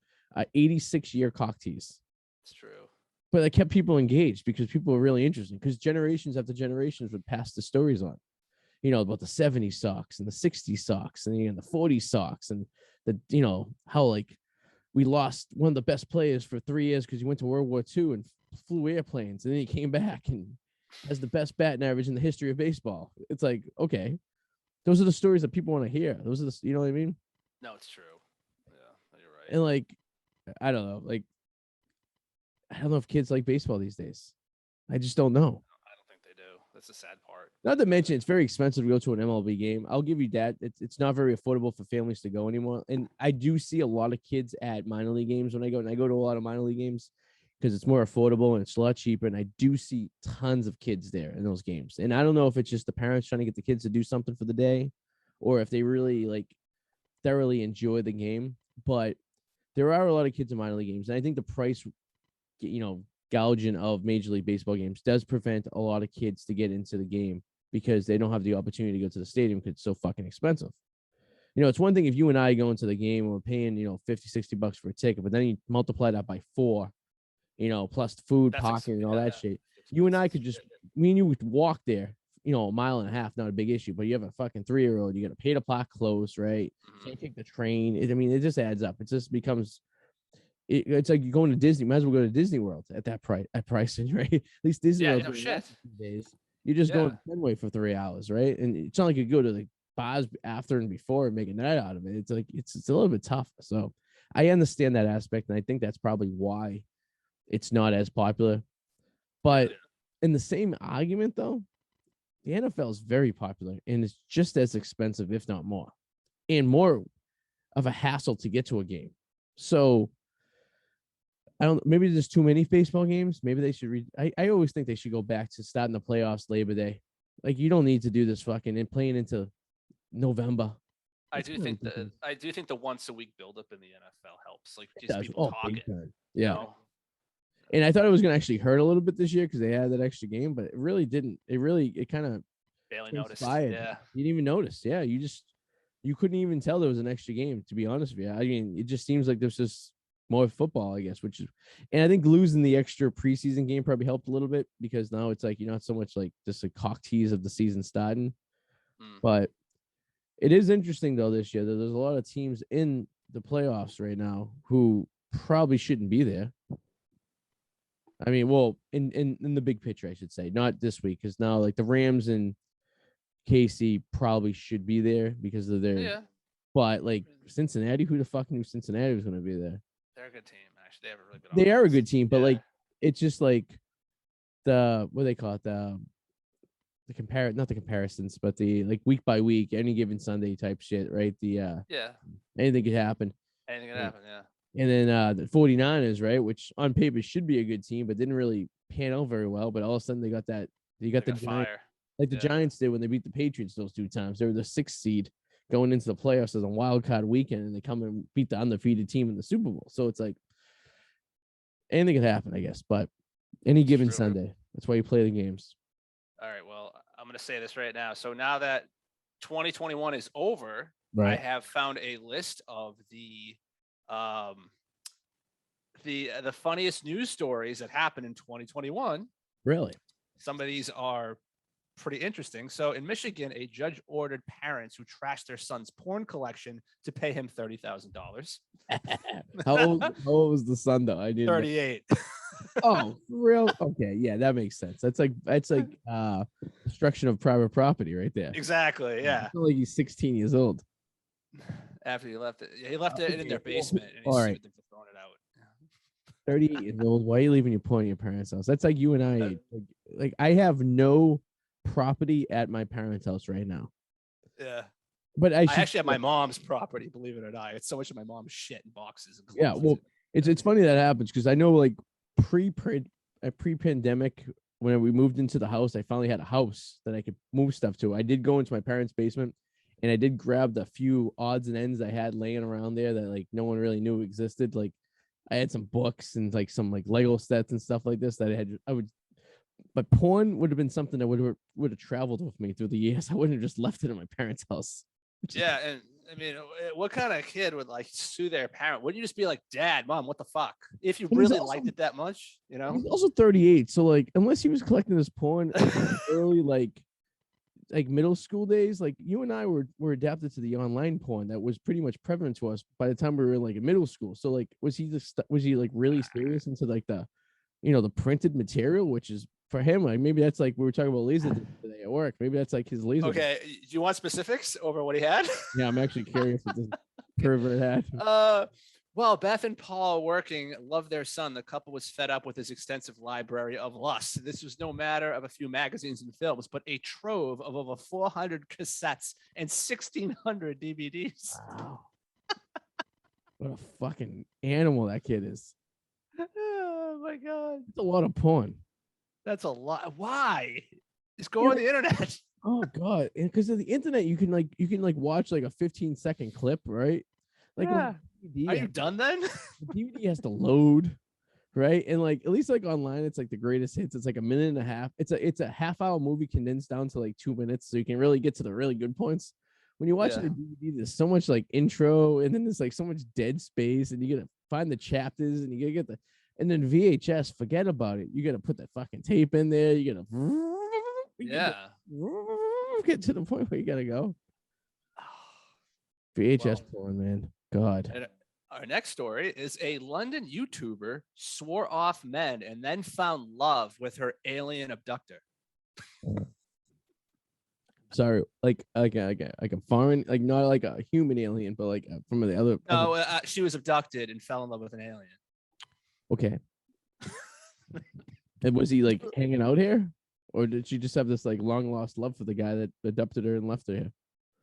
A: 86-year cock tease.
B: It's true.
A: But it kept people engaged because people were really interested because generations after generations would pass the stories on. About the 70s Sox and the 60s Sox and the 40s Sox and how like we lost one of the best players for 3 years because he went to World War II and flew airplanes, and then he came back and has the best batting average in the history of baseball. It's like, okay, those are the stories that people want to hear. Those are the, you know what I mean?
B: No, it's true. Yeah, you're right.
A: And like, I don't know, like, I don't know if kids like baseball these days. I just don't know.
B: I don't think they do. That's the sad part.
A: Not to mention, it's very expensive to go to an MLB game. I'll give you that. It's not very affordable for families to go anymore. And I do see a lot of kids at minor league games when I go. And I go to a lot of minor league games because it's more affordable and it's a lot cheaper. And I do see tons of kids there in those games. And I don't know if it's just the parents trying to get the kids to do something for the day or if they really like thoroughly enjoy the game. But there are a lot of kids in minor league games. And I think the price, gouging of Major League Baseball games does prevent a lot of kids to get into the game because they don't have the opportunity to go to the stadium because it's so fucking expensive. It's one thing if you and I go into the game and we're paying, $50-$60 for a ticket, but then you multiply that by 4, plus food, parking, and all that shit. You and I could just, me and you would walk there, a mile and a half, not a big issue, but you have a fucking 3-year-old, you got to pay to park close, right? Can't take the train. It just adds up. It just becomes, it's like you're going to Disney. Might as well go to Disney World at that price, right? At least Disney World.
B: No shit.
A: Days. You're just going to Fenway for 3 hours, right? And it's not like you go to the bars after and before and make a night out of it. It's like it's a little bit tough. So I understand that aspect, and I think that's probably why it's not as popular. But in the same argument, though, the NFL is very popular and it's just as expensive, if not more, and more of a hassle to get to a game. So I don't. Maybe there's too many baseball games. Maybe they should. I always think they should go back to starting the playoffs Labor Day. Like you don't need to do this fucking and playing into November.
B: I
A: It's
B: do
A: kind of
B: think
A: ridiculous.
B: the once a week buildup in the NFL helps. Like
A: It
B: just
A: does.
B: people
A: Oh, big
B: talking.
A: time.
B: You
A: Yeah.
B: know.
A: And I thought it was going to actually hurt a little bit this year because they had that extra game, but it really didn't. It kind of
B: Barely noticed.
A: transpired.
B: Yeah.
A: You didn't even notice. Yeah, you couldn't even tell there was an extra game. To be honest with you, I mean, it just seems like there's just more football, I guess. And I think losing the extra preseason game probably helped a little bit because now it's like you're not so much like just a cock tease of the season starting. But it is interesting though this year that there's a lot of teams in the playoffs right now who probably shouldn't be there. I mean, well, in the big picture, I should say, not this week, because now like the Rams and KC probably should be there because of their.
B: Yeah.
A: But like Cincinnati, who the fuck knew Cincinnati was going to be there?
B: They're a good team. Actually, they have a really good.
A: They
B: offense.
A: are a good team, but like it's just like the what do they call it not the comparisons, but the like week by week, any given Sunday type shit, right? Anything could happen.
B: Anything could happen, yeah.
A: And then the 49ers, right, which on paper should be a good team, but didn't really pan out very well. But all of a sudden they got the Giants,
B: fire.
A: like the Giants did when they beat the Patriots those 2 times. They were the 6th seed going into the playoffs as a wild card weekend, and they come and beat the undefeated team in the Super Bowl. So it's like anything could happen, I guess. But any given Sunday, that's why you play the games.
B: All right. Well, I'm going to say this right now. So now that 2021 is over,
A: right.
B: I have found a list of the funniest news stories that happened in 2021.
A: Really?
B: Some of these are pretty interesting. So in Michigan, a judge ordered parents who trashed their son's porn collection to pay him $30,000.
A: How old was the son though? I didn't
B: 38.
A: Oh, real? Okay, yeah, that makes sense. That's like destruction of private property right there.
B: Exactly. Yeah.
A: I feel like he's 16 years old.
B: After he left it in their basement, and he sued them for throwing it out.
A: 38 years old. Why are you leaving your porn at your parents' house? That's like you and I. Like I have no property at my parents' house right now.
B: Yeah.
A: But I
B: actually have my mom's property, believe it or not. It's so much of my mom's shit in boxes. And
A: yeah, well, it's funny that happens because I know like pre-pandemic when we moved into the house, I finally had a house that I could move stuff to. I did go into my parents' basement and I did grab the few odds and ends I had laying around there that like no one really knew existed. Like I had some books and like some like Lego sets and stuff like this that but porn would have been something that would have traveled with me through the years. I wouldn't have just left it in my parents' house.
B: Yeah, and I mean, what kind of kid would like sue their parent? Wouldn't you just be like, Dad, Mom, what the fuck? If you really liked it that much, you know?
A: He's also 38, so like, unless he was collecting his porn early, like middle school days, like you and I were adapted to the online porn that was pretty much prevalent to us by the time we were in like in middle school. So like, was he like really serious into like the printed material, which is for him, like maybe that's like we were talking about laser today at work. Maybe that's like his laser.
B: Okay, do you want specifics over what he had?
A: Yeah, I'm actually curious what this pervert had.
B: Well, Beth and Paul working loved their son. The couple was fed up with his extensive library of lust. This was no matter of a few magazines and films, but a trove of over 400 cassettes and 1,600 DVDs.
A: Wow. What a fucking animal that kid is.
B: Oh my God.
A: It's a lot of porn.
B: That's a lot. Why? Just go on the internet.
A: Oh God. Because of the internet, you can watch like a 15-second clip, right? Like
B: yeah. Are you done then?
A: The DVD has to load, right? And like at least like online, it's like the greatest hits. It's like a minute and a half. It's a half-hour movie condensed down to like 2 minutes, so you can really get to the really good points. When you watch the DVD, there's so much like intro, and then there's like so much dead space, and you gotta find the chapters, and you gotta get and then VHS, forget about it. You gotta put that fucking tape in there. You gotta get to the point where you gotta go. VHS porn, man. God.
B: And our next story is a London YouTuber swore off men and then found love with her alien abductor.
A: Sorry, like a foreign, like not like a human alien, but like from the other.
B: No, she was abducted and fell in love with an alien.
A: Okay. And was he like hanging out here, or did she just have this like long lost love for the guy that adopted her and left her here?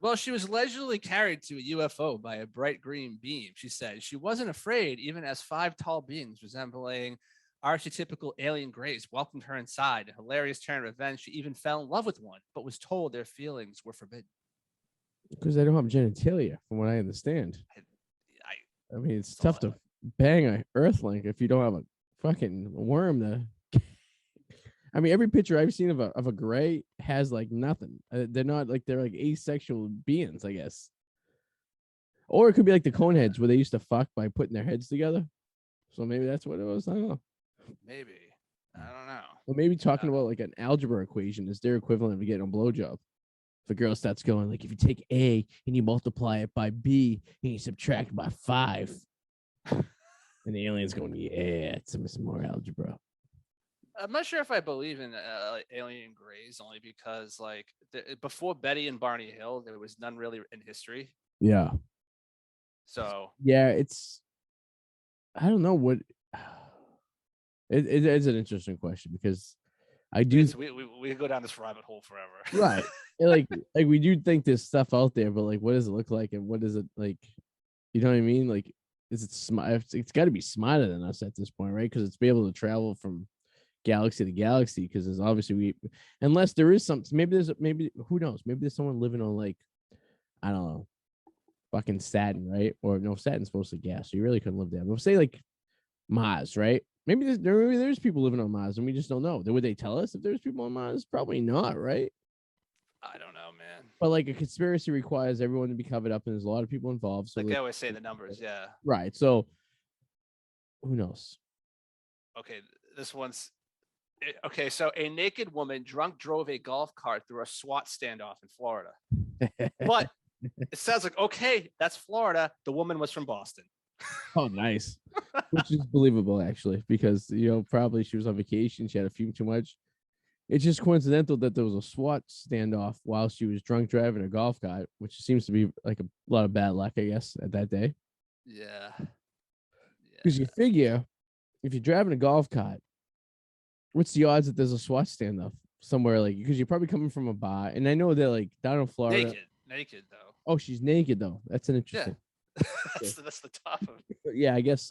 B: Well, she was allegedly carried to a UFO by a bright green beam. She said she wasn't afraid, even as 5 tall beings resembling archetypical alien grays welcomed her inside. A hilarious turn of events. She even fell in love with one, but was told their feelings were forbidden.
A: Because they don't have genitalia, from what I understand. I mean, it's tough to bang a earthling if you don't have a fucking worm to. I mean, every picture I've seen of a gray has like nothing. They're not like they're like asexual beings, I guess. Or it could be like the coneheads where they used to fuck by putting their heads together. So maybe that's what it was. I don't know.
B: Maybe. I don't know.
A: Well, maybe talking about like an algebra equation is their equivalent of getting a blowjob. If a girl starts going like, if you take A and you multiply it by B and you subtract by 5, and the alien's going, yeah, it's some more algebra.
B: I'm not sure if I believe in alien grays, only because like before Betty and Barney Hill, there was none really in history.
A: Yeah.
B: So
A: yeah, I don't know what. It is an interesting question because I do.
B: We go down this rabbit hole forever.
A: Right. like we do think there's stuff out there, but like, what does it look like, and what is it like? You know what I mean? Like, is it smart? It's got to be smarter than us at this point, right? Because it's be able to travel from galaxy to galaxy. Because there's obviously unless there is something. Maybe who knows? Maybe there's someone living on like, I don't know, fucking Saturn, right? Or no, Saturn's mostly gas, so you really couldn't live there. But say like Mars, right? Maybe there's people living on Mars and we just don't know. Would they tell us if there's people on Mars? Probably not, right?
B: I don't know, man.
A: But like a conspiracy requires everyone to be covered up, and there's a lot of people involved. So
B: like I always say, the numbers, yeah.
A: Right. So who knows?
B: Okay, this one's okay. So a naked woman drunk drove a golf cart through a SWAT standoff in Florida. But it sounds like, okay, that's Florida. The woman was from Boston.
A: Oh, nice. Which is believable, actually, because, probably she was on vacation. She had a few too much. It's just coincidental that there was a SWAT standoff while she was drunk driving a golf cart, which seems to be like a lot of bad luck, I guess, at that day.
B: Yeah.
A: Because you figure if you're driving a golf cart, what's the odds that there's a SWAT standoff somewhere? Like, because you're probably coming from a bar, and I know they're like down in Florida.
B: Naked though.
A: Oh, she's naked though. That's an interesting.
B: Yeah. that's the top of it.
A: Yeah, I guess.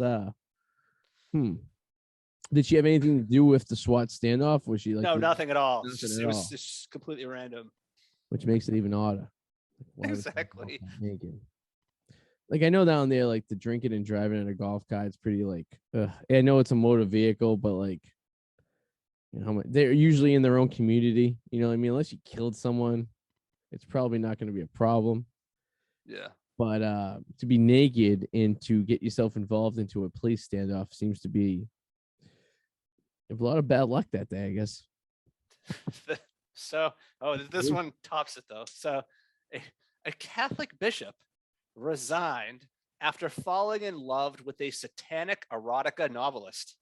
A: Did she have anything to do with the SWAT standoff? Was she like
B: no, nothing at all?
A: It
B: was just completely random.
A: Which makes it even odder.
B: Exactly.
A: Naked. Like I know down there, like the drinking and driving in a golf cart, it's pretty like. I know it's a motor vehicle, but like, they're usually in their own community. You know what I mean? Unless you killed someone, it's probably not going to be a problem.
B: Yeah.
A: But to be naked and to get yourself involved into a police standoff seems to be a lot of bad luck that day, I guess.
B: So, this one tops it though. So, a Catholic bishop resigned after falling in love with a satanic erotica novelist.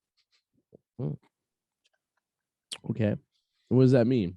A: Okay. What does that mean?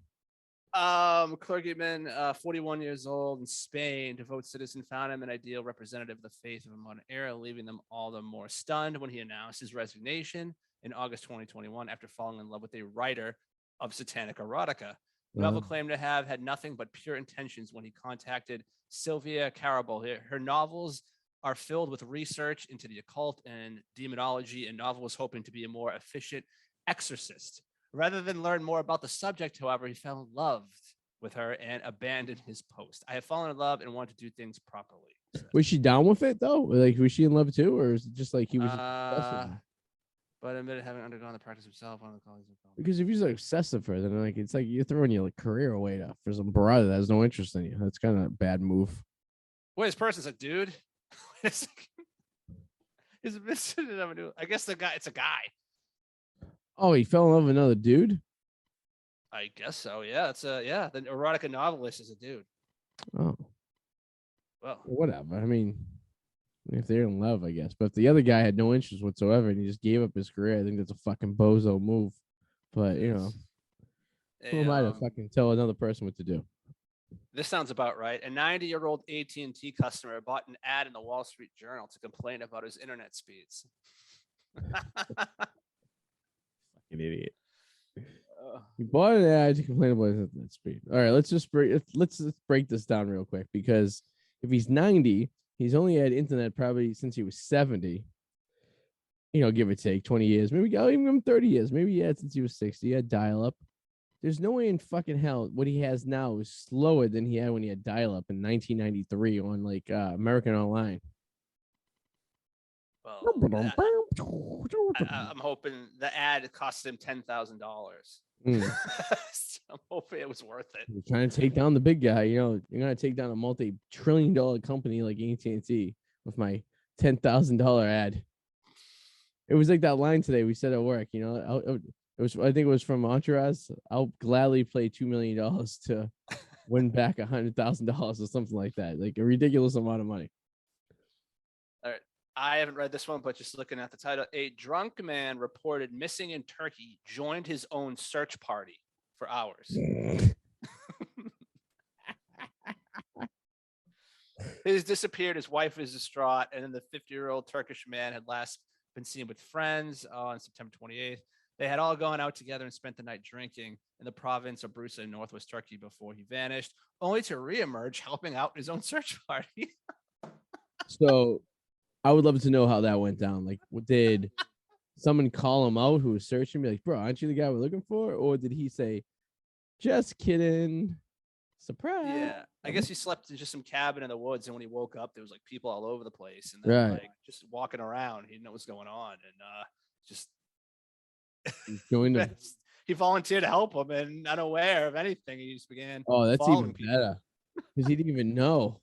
B: Clergyman, 41 years old in Spain, devout citizen, found him an ideal representative of the faith of a modern era, leaving them all the more stunned when he announced his resignation in August 2021 after falling in love with a writer of satanic erotica. The novel claimed to have had nothing but pure intentions when he contacted Sylvia Carabal. Her novels are filled with research into the occult and demonology, and novel was hoping to be a more efficient exorcist. Rather than learn more about the subject, however, he fell in love with her and abandoned his post. I have fallen in love and want to do things properly.
A: Was she down with it though? Like, was she in love too, or is it just like he was?
B: But admitted having undergone the practice himself. One of the colleagues.
A: Because if he's like obsessive for it, then like it's like you're throwing your like career away for some brother that has no interest in you. That's kind of a bad move.
B: Wait, this person's a dude. He's missing. I guess the guy. It's a guy.
A: Oh, he fell in love with another dude?
B: I guess so. Yeah, the erotica novelist is a dude.
A: Oh.
B: Well,
A: whatever. I mean, if they're in love, I guess. But if the other guy had no interest whatsoever and he just gave up his career, I think that's a fucking bozo move. But, who am I to fucking tell another person what to do?
B: This sounds about right. A 90-year-old AT&T customer bought an ad in the Wall Street Journal to complain about his internet speeds.
A: Fucking idiot. You bought an ad to complain about his internet speed. All right, let's break this down real quick, because if he's 90, he's only had internet probably since he was 70. Give or take 20 years. Maybe I'll even give him 30 years. Maybe he had since he was 60. He had dial-up. There's no way in fucking hell what he has now is slower than he had when he had dial-up in 1993 on like American Online.
B: Well, I'm hoping the ad cost him $10,000. So I'm hoping it was worth it.
A: You're trying to take down the big guy. You know, you're gonna take down a multi-trillion-dollar company like AT&T with my $10,000 ad. It was like that line today we said at work. You know, it was. I think it was from Entourage. I'll gladly play $2 million to win back $100,000 or something like that. Like a ridiculous amount of money.
B: All right. I haven't read this one, but just looking at the title, a drunk man reported missing in Turkey joined his own search party for hours. He's disappeared. His wife is distraught. And then the 50-year-old Turkish man had last been seen with friends on September 28th. They had all gone out together and spent the night drinking in the province of Bursa in northwest Turkey before he vanished, only to reemerge helping out in his own search party.
A: So I would love to know how that went down. Like, did someone call him out who was searching me? Like, bro, aren't you the guy we're looking for? Or did he say, just kidding? Surprise.
B: Yeah. I guess he slept in just some cabin in the woods. And when he woke up, there was like people all over the place. And then like just walking around, he didn't know what's going on. And just
A: joined him.
B: He volunteered to help him and unaware of anything. He just began.
A: Oh, that's even better. Because he didn't even know.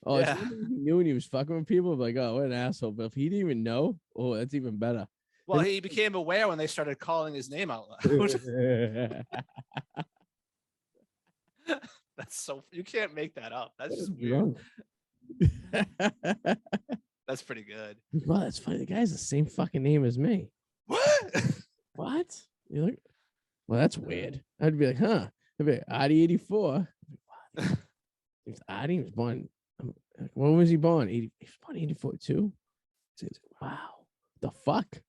A: Oh, yeah. He knew when he was fucking with people. Like, oh, what an asshole. But if he didn't even know, oh, that's even better.
B: Well, he became aware when they started calling his name out loud. That's so, you can't make that up. That's just weird. That's pretty good.
A: Well, that's funny. The guy has the same fucking name as me.
B: What?
A: What? You're like, well, that's weird. I'd be like, huh? I'd be like, Arty 84. It's Arty. He was born. When was he born? He was born 84 too. Wow. The fuck?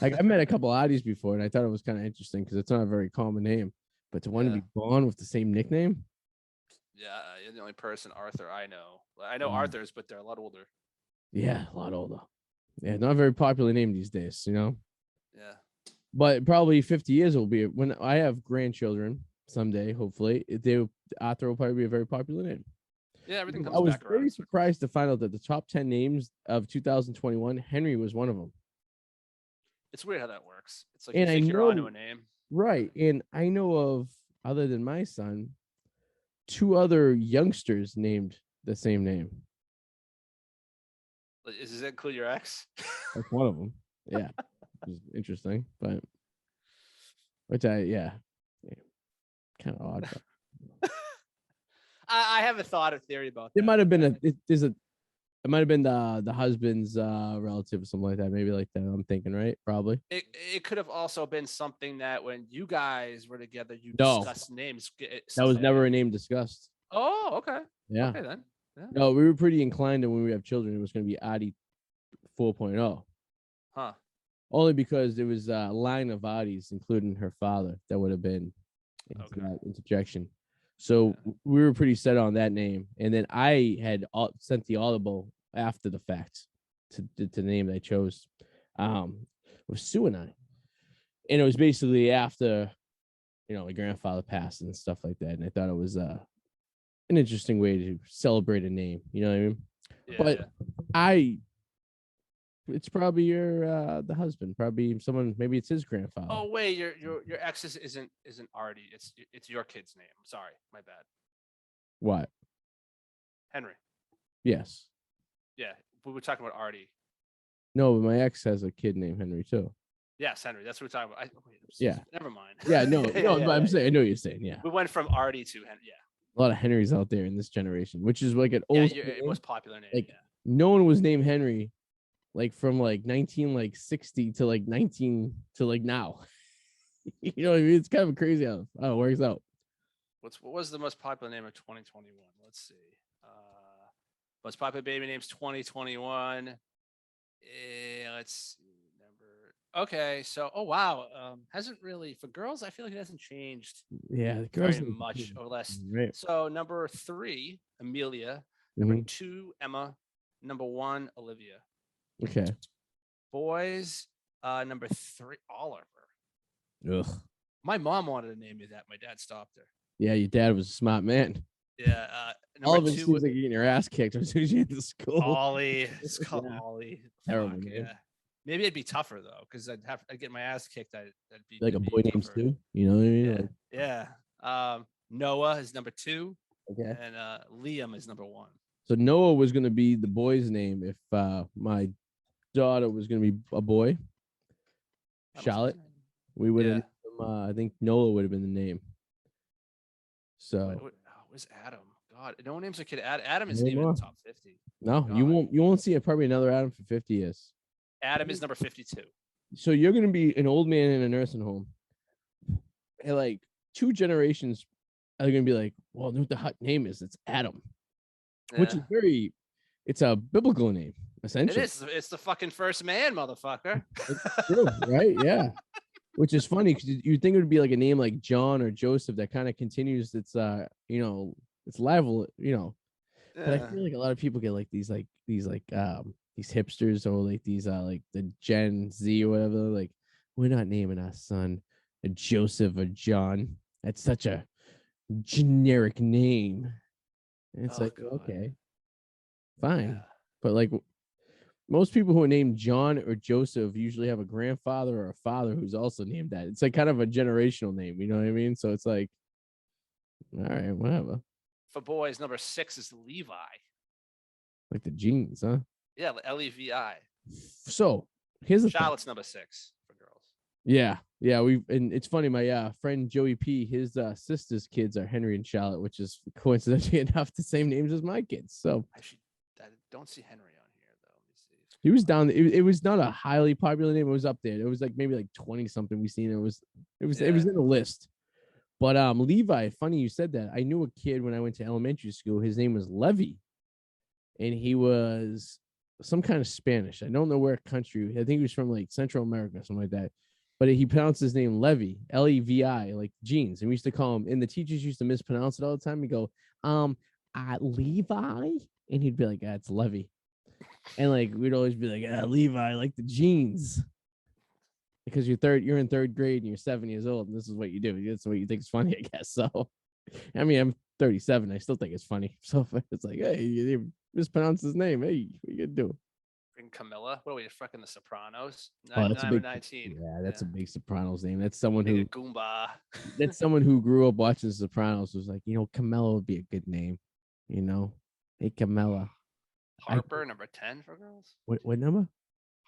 A: Like, I met a couple Artys before, and I thought it was kind of interesting because it's not a very common name. But to want to be born with the same nickname?
B: Yeah, you're the only person, Arthur, I know. I know Arthurs, but they're a lot older.
A: Yeah, a lot older. Yeah, not a very popular name these days, you know?
B: Yeah.
A: But probably 50 years will be when I have grandchildren someday, hopefully. Arthur will probably be a very popular name.
B: Yeah, everything comes
A: back around. I was
B: very
A: surprised to find out that the top 10 names of 2021, Henry was one of them.
B: It's weird how that works. It's like you think you're onto a name.
A: Right. And I know of, other than my son, 2 other youngsters named the same name.
B: Does that include your ex?
A: That's one of them. Yeah. Which is interesting, but kind of odd. But.
B: I have a thought, a theory about
A: that. It might have been it might have been the husband's relative or something like that. Maybe like that. I'm thinking, right? Probably.
B: It could have also been something that when you guys were together, you discussed names.
A: That was never a name discussed.
B: Oh, okay.
A: Yeah.
B: Okay then. Yeah.
A: No, we were pretty inclined that when we have children, it was going to be Arty 4.0.
B: Huh.
A: Only because there was a line of Artys, including her father, that would have been that interjection. So we were pretty set on that name. And then I had sent the audible after the fact to the name that I chose. It was Sue and I. And it was basically after, my grandfather passed and stuff like that. And I thought it was an interesting way to celebrate a name. You know what I mean? Yeah. But it's probably the husband, probably someone, maybe it's his grandfather.
B: Oh wait, your ex isn't Arty. It's your kid's name. I'm sorry, my bad.
A: What?
B: Henry.
A: Yes.
B: Yeah, we were talking about Arty.
A: No, but my ex has a kid named Henry too.
B: Yes, Henry. That's what we're talking about.
A: Yeah.
B: Never mind.
A: Yeah, no, but I'm saying I know what you're saying. Yeah.
B: We went from Arty to Henry. Yeah.
A: A lot of Henrys out there in this generation, which is like an old.
B: Yeah, most popular name.
A: Like no one was named Henry. Like from like 1960 to like 19 to like now. You know what I mean? It's kind of crazy how it works out.
B: What was the most popular name of 2021? Let's see. Most popular baby names 2021. Let's see. Okay, so wow. Hasn't really for girls, I feel like it hasn't changed.
A: Yeah, the girls
B: very much over less.
A: Right.
B: So number 3, Amelia. Number 2, Emma. Number 1, Olivia.
A: Okay.
B: Boys, number 3, Oliver.
A: Ugh.
B: My mom wanted to name me that. My dad stopped her.
A: Yeah, your dad was a smart man.
B: Yeah.
A: All
B: Number
A: of it
B: two,
A: seems like you're getting your ass kicked as soon as you get to school.
B: Ollie. It's called
A: Yeah.
B: Ollie.
A: Terrible
B: Fuck,
A: name.
B: yeah. Maybe it'd be tougher though, because I'd get my ass kicked. That'd be
A: Like a
B: it'd be
A: boy named
B: tougher.
A: Stu. You know what I mean?
B: Yeah. Yeah. Noah is number 2,
A: Okay.
B: and Liam is number 1.
A: So Noah was going to be the boy's name if my daughter was going to be a boy. Charlotte. We would have. I think Noah would have been the name. So
B: where's Adam? God, no one names a kid Adam. Adam isn't even in the top 50.
A: No,
B: God.
A: you won't see probably another Adam for 50 years.
B: Adam is number 52.
A: So you're going to be an old man in a nursing home, and like 2 generations are going to be like, well, what the hot name is? It's Adam, which is it's a biblical name, essentially.
B: It is. It's the fucking first man, motherfucker.
A: It's true, right? Yeah. Which is funny because you think it would be like a name like John or Joseph that kind of continues its its level, But I feel like a lot of people get like these hipsters or like these like the Gen Z or whatever. Like, we're not naming our son a Joseph or John. That's such a generic name. And it's God. Okay, fine. Yeah. But like most people who are named John or Joseph usually have a grandfather or a father who's also named that. It's like kind of a generational name, you know what I mean? So it's like, all right, whatever.
B: For boys, number 6 is Levi.
A: Like the jeans, huh?
B: Yeah, Levi.
A: So here's the
B: Charlotte's number 6 for girls.
A: Yeah. And it's funny, my friend Joey P, his sister's kids are Henry and Charlotte, which is coincidentally enough the same names as my kids. So
B: I don't see Henry on here though. Let me see.
A: He was down. It was not a highly popular name. It was up there. It was like maybe like 20 something we seen. It was in the list. But Levi, funny you said that. I knew a kid when I went to elementary school. His name was Levy, and he was some kind of Spanish. I don't know where country. I think he was from like Central America, something like that. But he pronounced his name Levy, Levi, like jeans. And we used to call him. And the teachers used to mispronounce it all the time. We go, Levi, and he'd be like, it's Levy. And like we'd always be like, Levi, like the jeans. Because you're in 3rd grade and you're 7 years old, and this is what you do. That's what you think is funny, I guess. So, I mean, I'm 37. I still think it's funny. So it's like, hey, you mispronounced his name. Hey, what you gonna do?
B: Bring Camilla. What are we, fucking The Sopranos?
A: That's
B: 19.
A: Yeah, that's a big Sopranos name. That's someone who
B: Goomba.
A: That's someone who grew up watching Sopranos. Was like, Camilla would be a good name. Hey, Camilla.
B: Harper, number 10 for girls.
A: What number?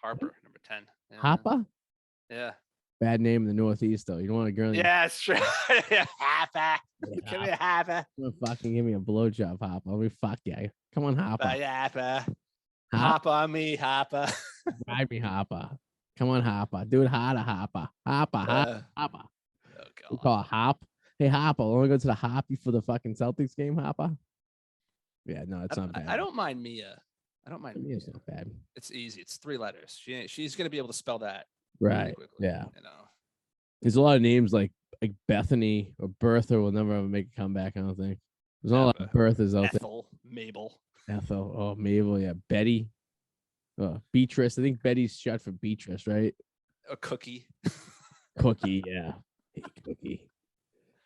B: Harper, number 10.
A: Yeah. Harper?
B: Yeah.
A: Bad name in the Northeast, though. You don't want a girl.
B: Yeah, it's true. Harper. Give me a Harper.
A: Fucking give me a blowjob, Harper. Let me fuck you. Come on, Harper.
B: Harper. Hop on me, Harper.
A: Ride me, Harper. Come on, Harper. Do it harder, Harper. Harper.
B: Oh, God.
A: We call it Hop. Hey, Harper, want to go to the Hoppy for the fucking Celtics game, Harper? Yeah, no, it's not bad.
B: I don't mind Mia.
A: Mia's not bad.
B: It's easy. It's 3 letters. She's gonna be able to spell that
A: right
B: quickly.
A: Yeah. There's a lot of names like Bethany or Bertha will never ever make a comeback. I don't think there's not a lot of Berthas out
B: Ethel, Mabel.
A: Oh, Mabel. Yeah, Betty. Beatrice. I think Betty's short for Beatrice, right?
B: A Cookie.
A: Cookie. Yeah. Hey, Cookie.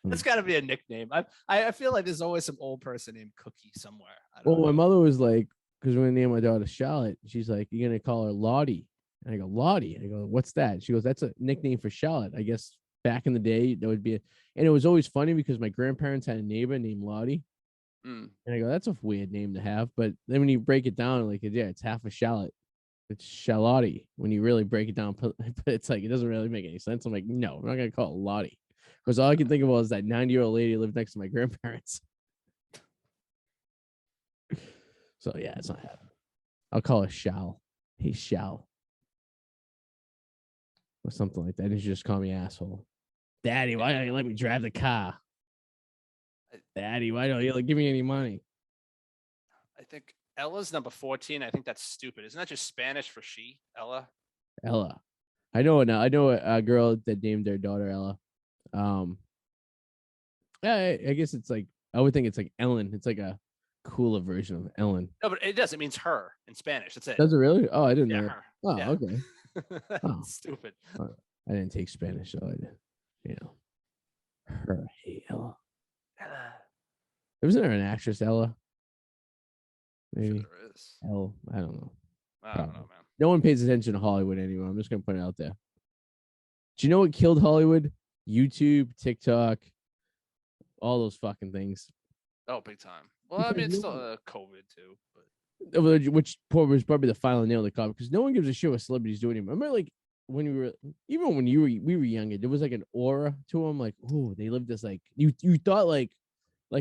B: That's got to be a nickname. I feel like there's always some old person named Cookie somewhere.
A: My mother was like, because we're gonna name my daughter Charlotte. She's like, you're gonna call her Lottie. And I go, Lottie. I go, what's that? She goes, that's a nickname for Charlotte. I guess back in the day, there would be and it was always funny because my grandparents had a neighbor named Lottie. And I go, that's a weird name to have. But then when you break it down, like, yeah, it's half a Charlotte. It's Charlotte when you really break it down. But it's like, it doesn't really make any sense. I'm like, no, I'm not going to call it Lottie. Because all I can think of was that 90-year-old lady who lived next to my grandparents. So, yeah, it's not happening. I'll call her Shal. Hey, Shal. Or something like that. And you just call me asshole. Daddy, why don't you let me drive the car? Daddy, why don't you give me any money?
B: I think Ella's number 14. I think that's stupid. Isn't that just Spanish for she? Ella.
A: I know it now. I know a girl that named their daughter Ella. Yeah, I guess it's like, I would think it's like Ellen. It's like a cooler version of Ellen.
B: No, but it does. It means her in Spanish. That's it.
A: Does it really? Oh, I didn't know.
B: Her.
A: Oh, yeah. Okay.
B: Stupid.
A: I didn't take Spanish, so I did. Wasn't there an actress, Ella?
B: I'm sure
A: Maybe.
B: there is.
A: Elle. I don't know.
B: I don't
A: Probably.
B: know, man.
A: No one pays attention to Hollywood anymore. I'm just gonna put it out there. Do you know what killed Hollywood? YouTube, TikTok, all those fucking things.
B: Oh, big time. Well, I
A: Because
B: mean, it's
A: no
B: still
A: one,
B: COVID too, but
A: which was probably the final nail in the coffin. Because no one gives a shit what celebrities do anymore. Remember, like when we were, even when we were younger, there was like an aura to them. Like, oh, they lived this like you thought like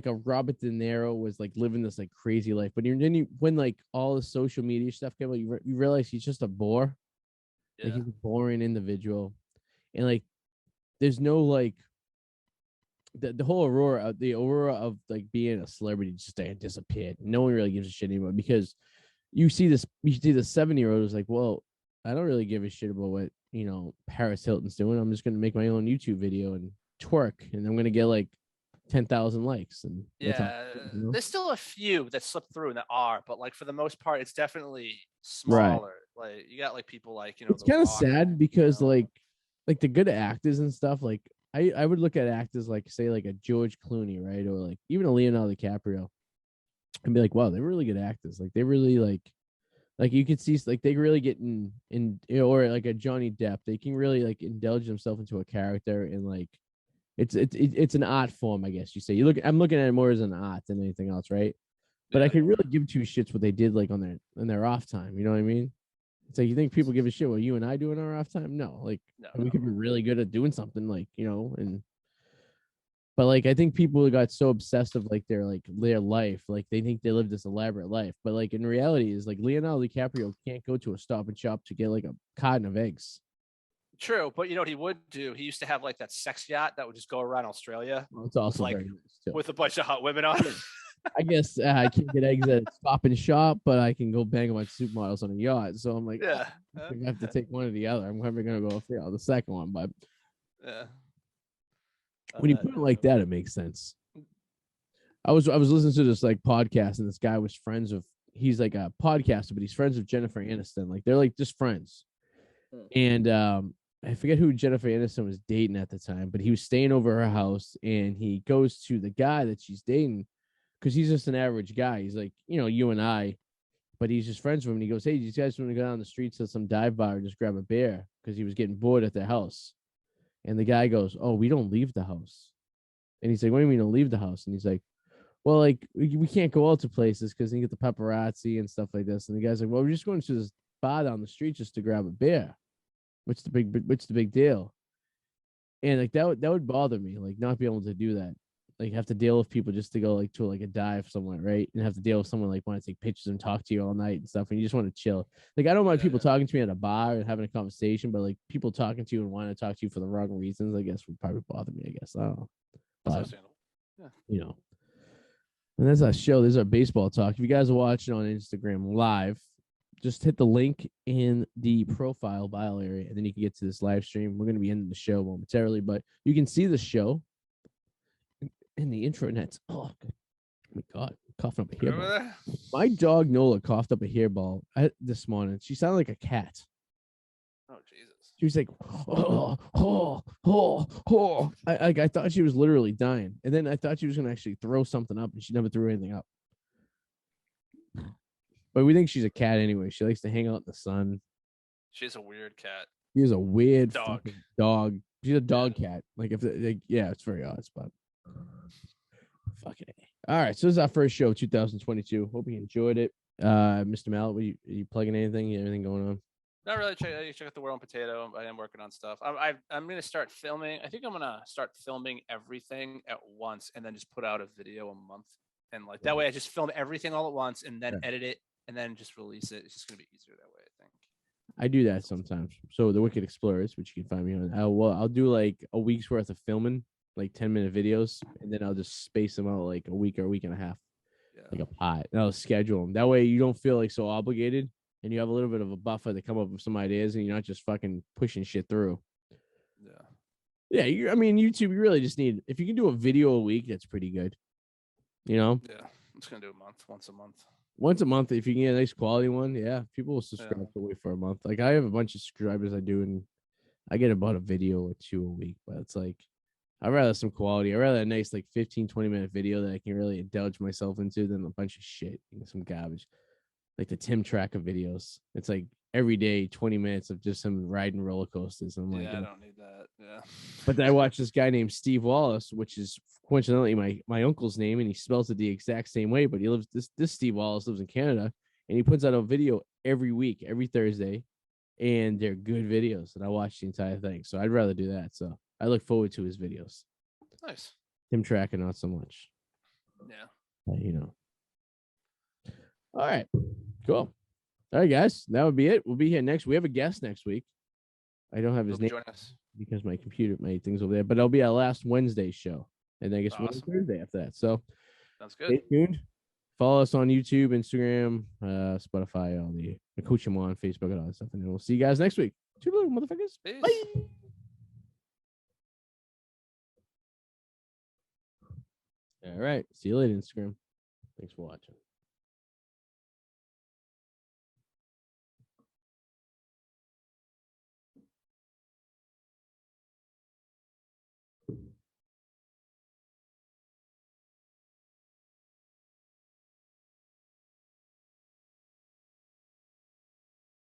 A: a Robert De Niro was like living this like crazy life. But when like all the social media stuff came out, you realize he's just a bore. Like
B: yeah.
A: he's a boring individual, and like there's no like the whole aurora of like being a celebrity just disappeared. No one really gives a shit anymore because you see the 7-year-old is like, well, I don't really give a shit about what Paris Hilton's doing. I'm just gonna make my own YouTube video and twerk, and I'm gonna get like 10,000 likes, and that's how.
B: Yeah, there's still a few that slip through and that are, but like for the most part, it's definitely
A: Right.
B: smaller. Like you got like people like
A: It's
B: The
A: kind of
B: Rock.
A: sad
B: You
A: because
B: know,
A: like the good actors and stuff, like I would look at actors like say like a George Clooney, right? Or like even a Leonardo DiCaprio and be like, wow, they're really good actors. Like they really like you could see like they really get in or like a Johnny Depp, they can really like indulge themselves into a character and like it's an art form, I guess you say. I'm looking at it more as an art than anything else, right? But I
B: yeah,
A: could really give two shits what they did like on their off time. You know what I mean? It's like you think people give a shit what you and I do in our off time? No, like
B: no,
A: we could be
B: no.
A: really good at doing something, like and but like I think people got so obsessed of like their life, like they think they live this elaborate life, but like in reality, is like Leonardo DiCaprio can't go to a Stop and Shop to get like a carton of eggs.
B: True, but you know what he would do? He used to have like that sex yacht that would just go around Australia
A: Well, it's
B: with
A: also
B: like
A: very nice too.
B: with a bunch of hot women on.
A: Yeah. I guess I can't get eggs at Stop and Shop, but I can go bang a bunch of supermodels on a yacht. So I'm like,
B: Yeah,
A: I think I have to take one or the other. I'm never gonna go for the second one, but
B: yeah. On
A: when you
B: that
A: put it like
B: note,
A: that, it makes sense. I was listening to this like podcast, and this guy was friends with. He's like a podcaster, but he's friends with Jennifer Aniston. Like they're like just friends. And I forget who Jennifer Aniston was dating at the time, but he was staying over her house, and he goes to the guy that she's dating because he's just an average guy. He's like you and I, but he's just friends with him. And he goes, "Hey, these guys want to go down the street to some dive bar and just grab a beer?" Because he was getting bored at their house. And the guy goes, "Oh, we don't leave the house." And he's like, "What do you mean don't leave the house?" And he's like, well, like we can't go out to places because you get the paparazzi and stuff like this. And the guy's like, well, we're just going to this bar down the street just to grab a beer. What's the big deal? And like that would bother me, like not be able to do that. Like have to deal with people just to go like to like a dive somewhere, right? And have to deal with someone like want to take pictures and talk to you all night and stuff, and you just want to chill. Like I don't mind
B: yeah,
A: people
B: yeah.
A: talking to me at a bar and having a conversation, but like people talking to you and wanting to talk to you for the wrong reasons, I guess would probably bother me. I guess I don't know,
B: That's
A: but
B: understandable. Yeah.
A: you know, and that's our show. This is our baseball talk. If you guys are watching on Instagram live, just hit the link in the profile bio area, and then you can get to this live stream. We're going to be ending the show momentarily, but you can see the show in the intranets. Oh my God, coughing up a
B: Remember
A: hairball.
B: that?
A: My dog Nola coughed up a hairball this morning. She sounded like a cat.
B: Oh Jesus.
A: She was like, oh, oh, oh, oh. I thought she was literally dying. And then I thought she was going to actually throw something up, and she never threw anything up. But we think she's a cat anyway. She likes to hang out in the sun.
B: She's a weird cat.
A: She's a weird
B: Dog.
A: fucking dog. She's a dog cat. Like yeah, it's very odd spot. Fucking A. All right, so this is our first show, 2022. Hope you enjoyed it. Mr. Mallet, are you plugging anything? Anything going on?
B: Not really. Check out the World Potato. I am working on stuff. I'm gonna start filming. I think I'm gonna start filming everything at once and then just put out a video a month. And like that way, I just film everything all at once and then edit it and then just release it. It's just gonna be easier that way, I think.
A: I do that sometimes. So the Wicked Explorers, which you can find me on, I'll do like a week's worth of filming, like 10-minute videos, and then I'll just space them out like a week or a week and a half, like a pot. And I'll schedule them. That way you don't feel like so obligated, and you have a little bit of a buffer to come up with some ideas, and you're not just fucking pushing shit through.
B: Yeah.
A: Yeah, I mean, YouTube, you really just need, if you can do a video a week, that's pretty good.
B: Yeah. I'm just gonna do once a month.
A: Once a month, if you can get a nice quality one, yeah, people will subscribe to wait for a month. Like I have a bunch of subscribers I do, and I get about a video or two a week, but it's like I'd rather some quality. I'd rather a nice like 15, 20-minute video that I can really indulge myself into than a bunch of shit, some garbage. Like the Tim Tracker videos. It's like every day, 20 minutes of just him riding roller coasters. I'm like,
B: I don't need that. Yeah.
A: But then I watched this guy named Steve Wallace, which is coincidentally my uncle's name, and he spells it the exact same way. But he lives this Steve Wallace lives in Canada, and he puts out a video every week, every Thursday, and they're good videos. And I watch the entire thing, so I'd rather do that. So I look forward to his videos.
B: Nice.
A: Tim Tracker, not so much.
B: Yeah.
A: But. All right, cool. All right, guys, that would be it. We'll be here next. We have a guest next week. I don't have his name.
B: Join us.
A: Because my thing's over there, but it'll be our last Wednesday show, and I guess
B: awesome.
A: Thursday after that. So
B: sounds good.
A: Stay tuned. Follow us on YouTube, Instagram, Spotify, all the Coach him on Facebook and all that stuff, and then we'll see you guys next week. Toodaloo, motherfuckers.
B: Peace.
A: Bye. All right, see you later, Instagram. Thanks for watching.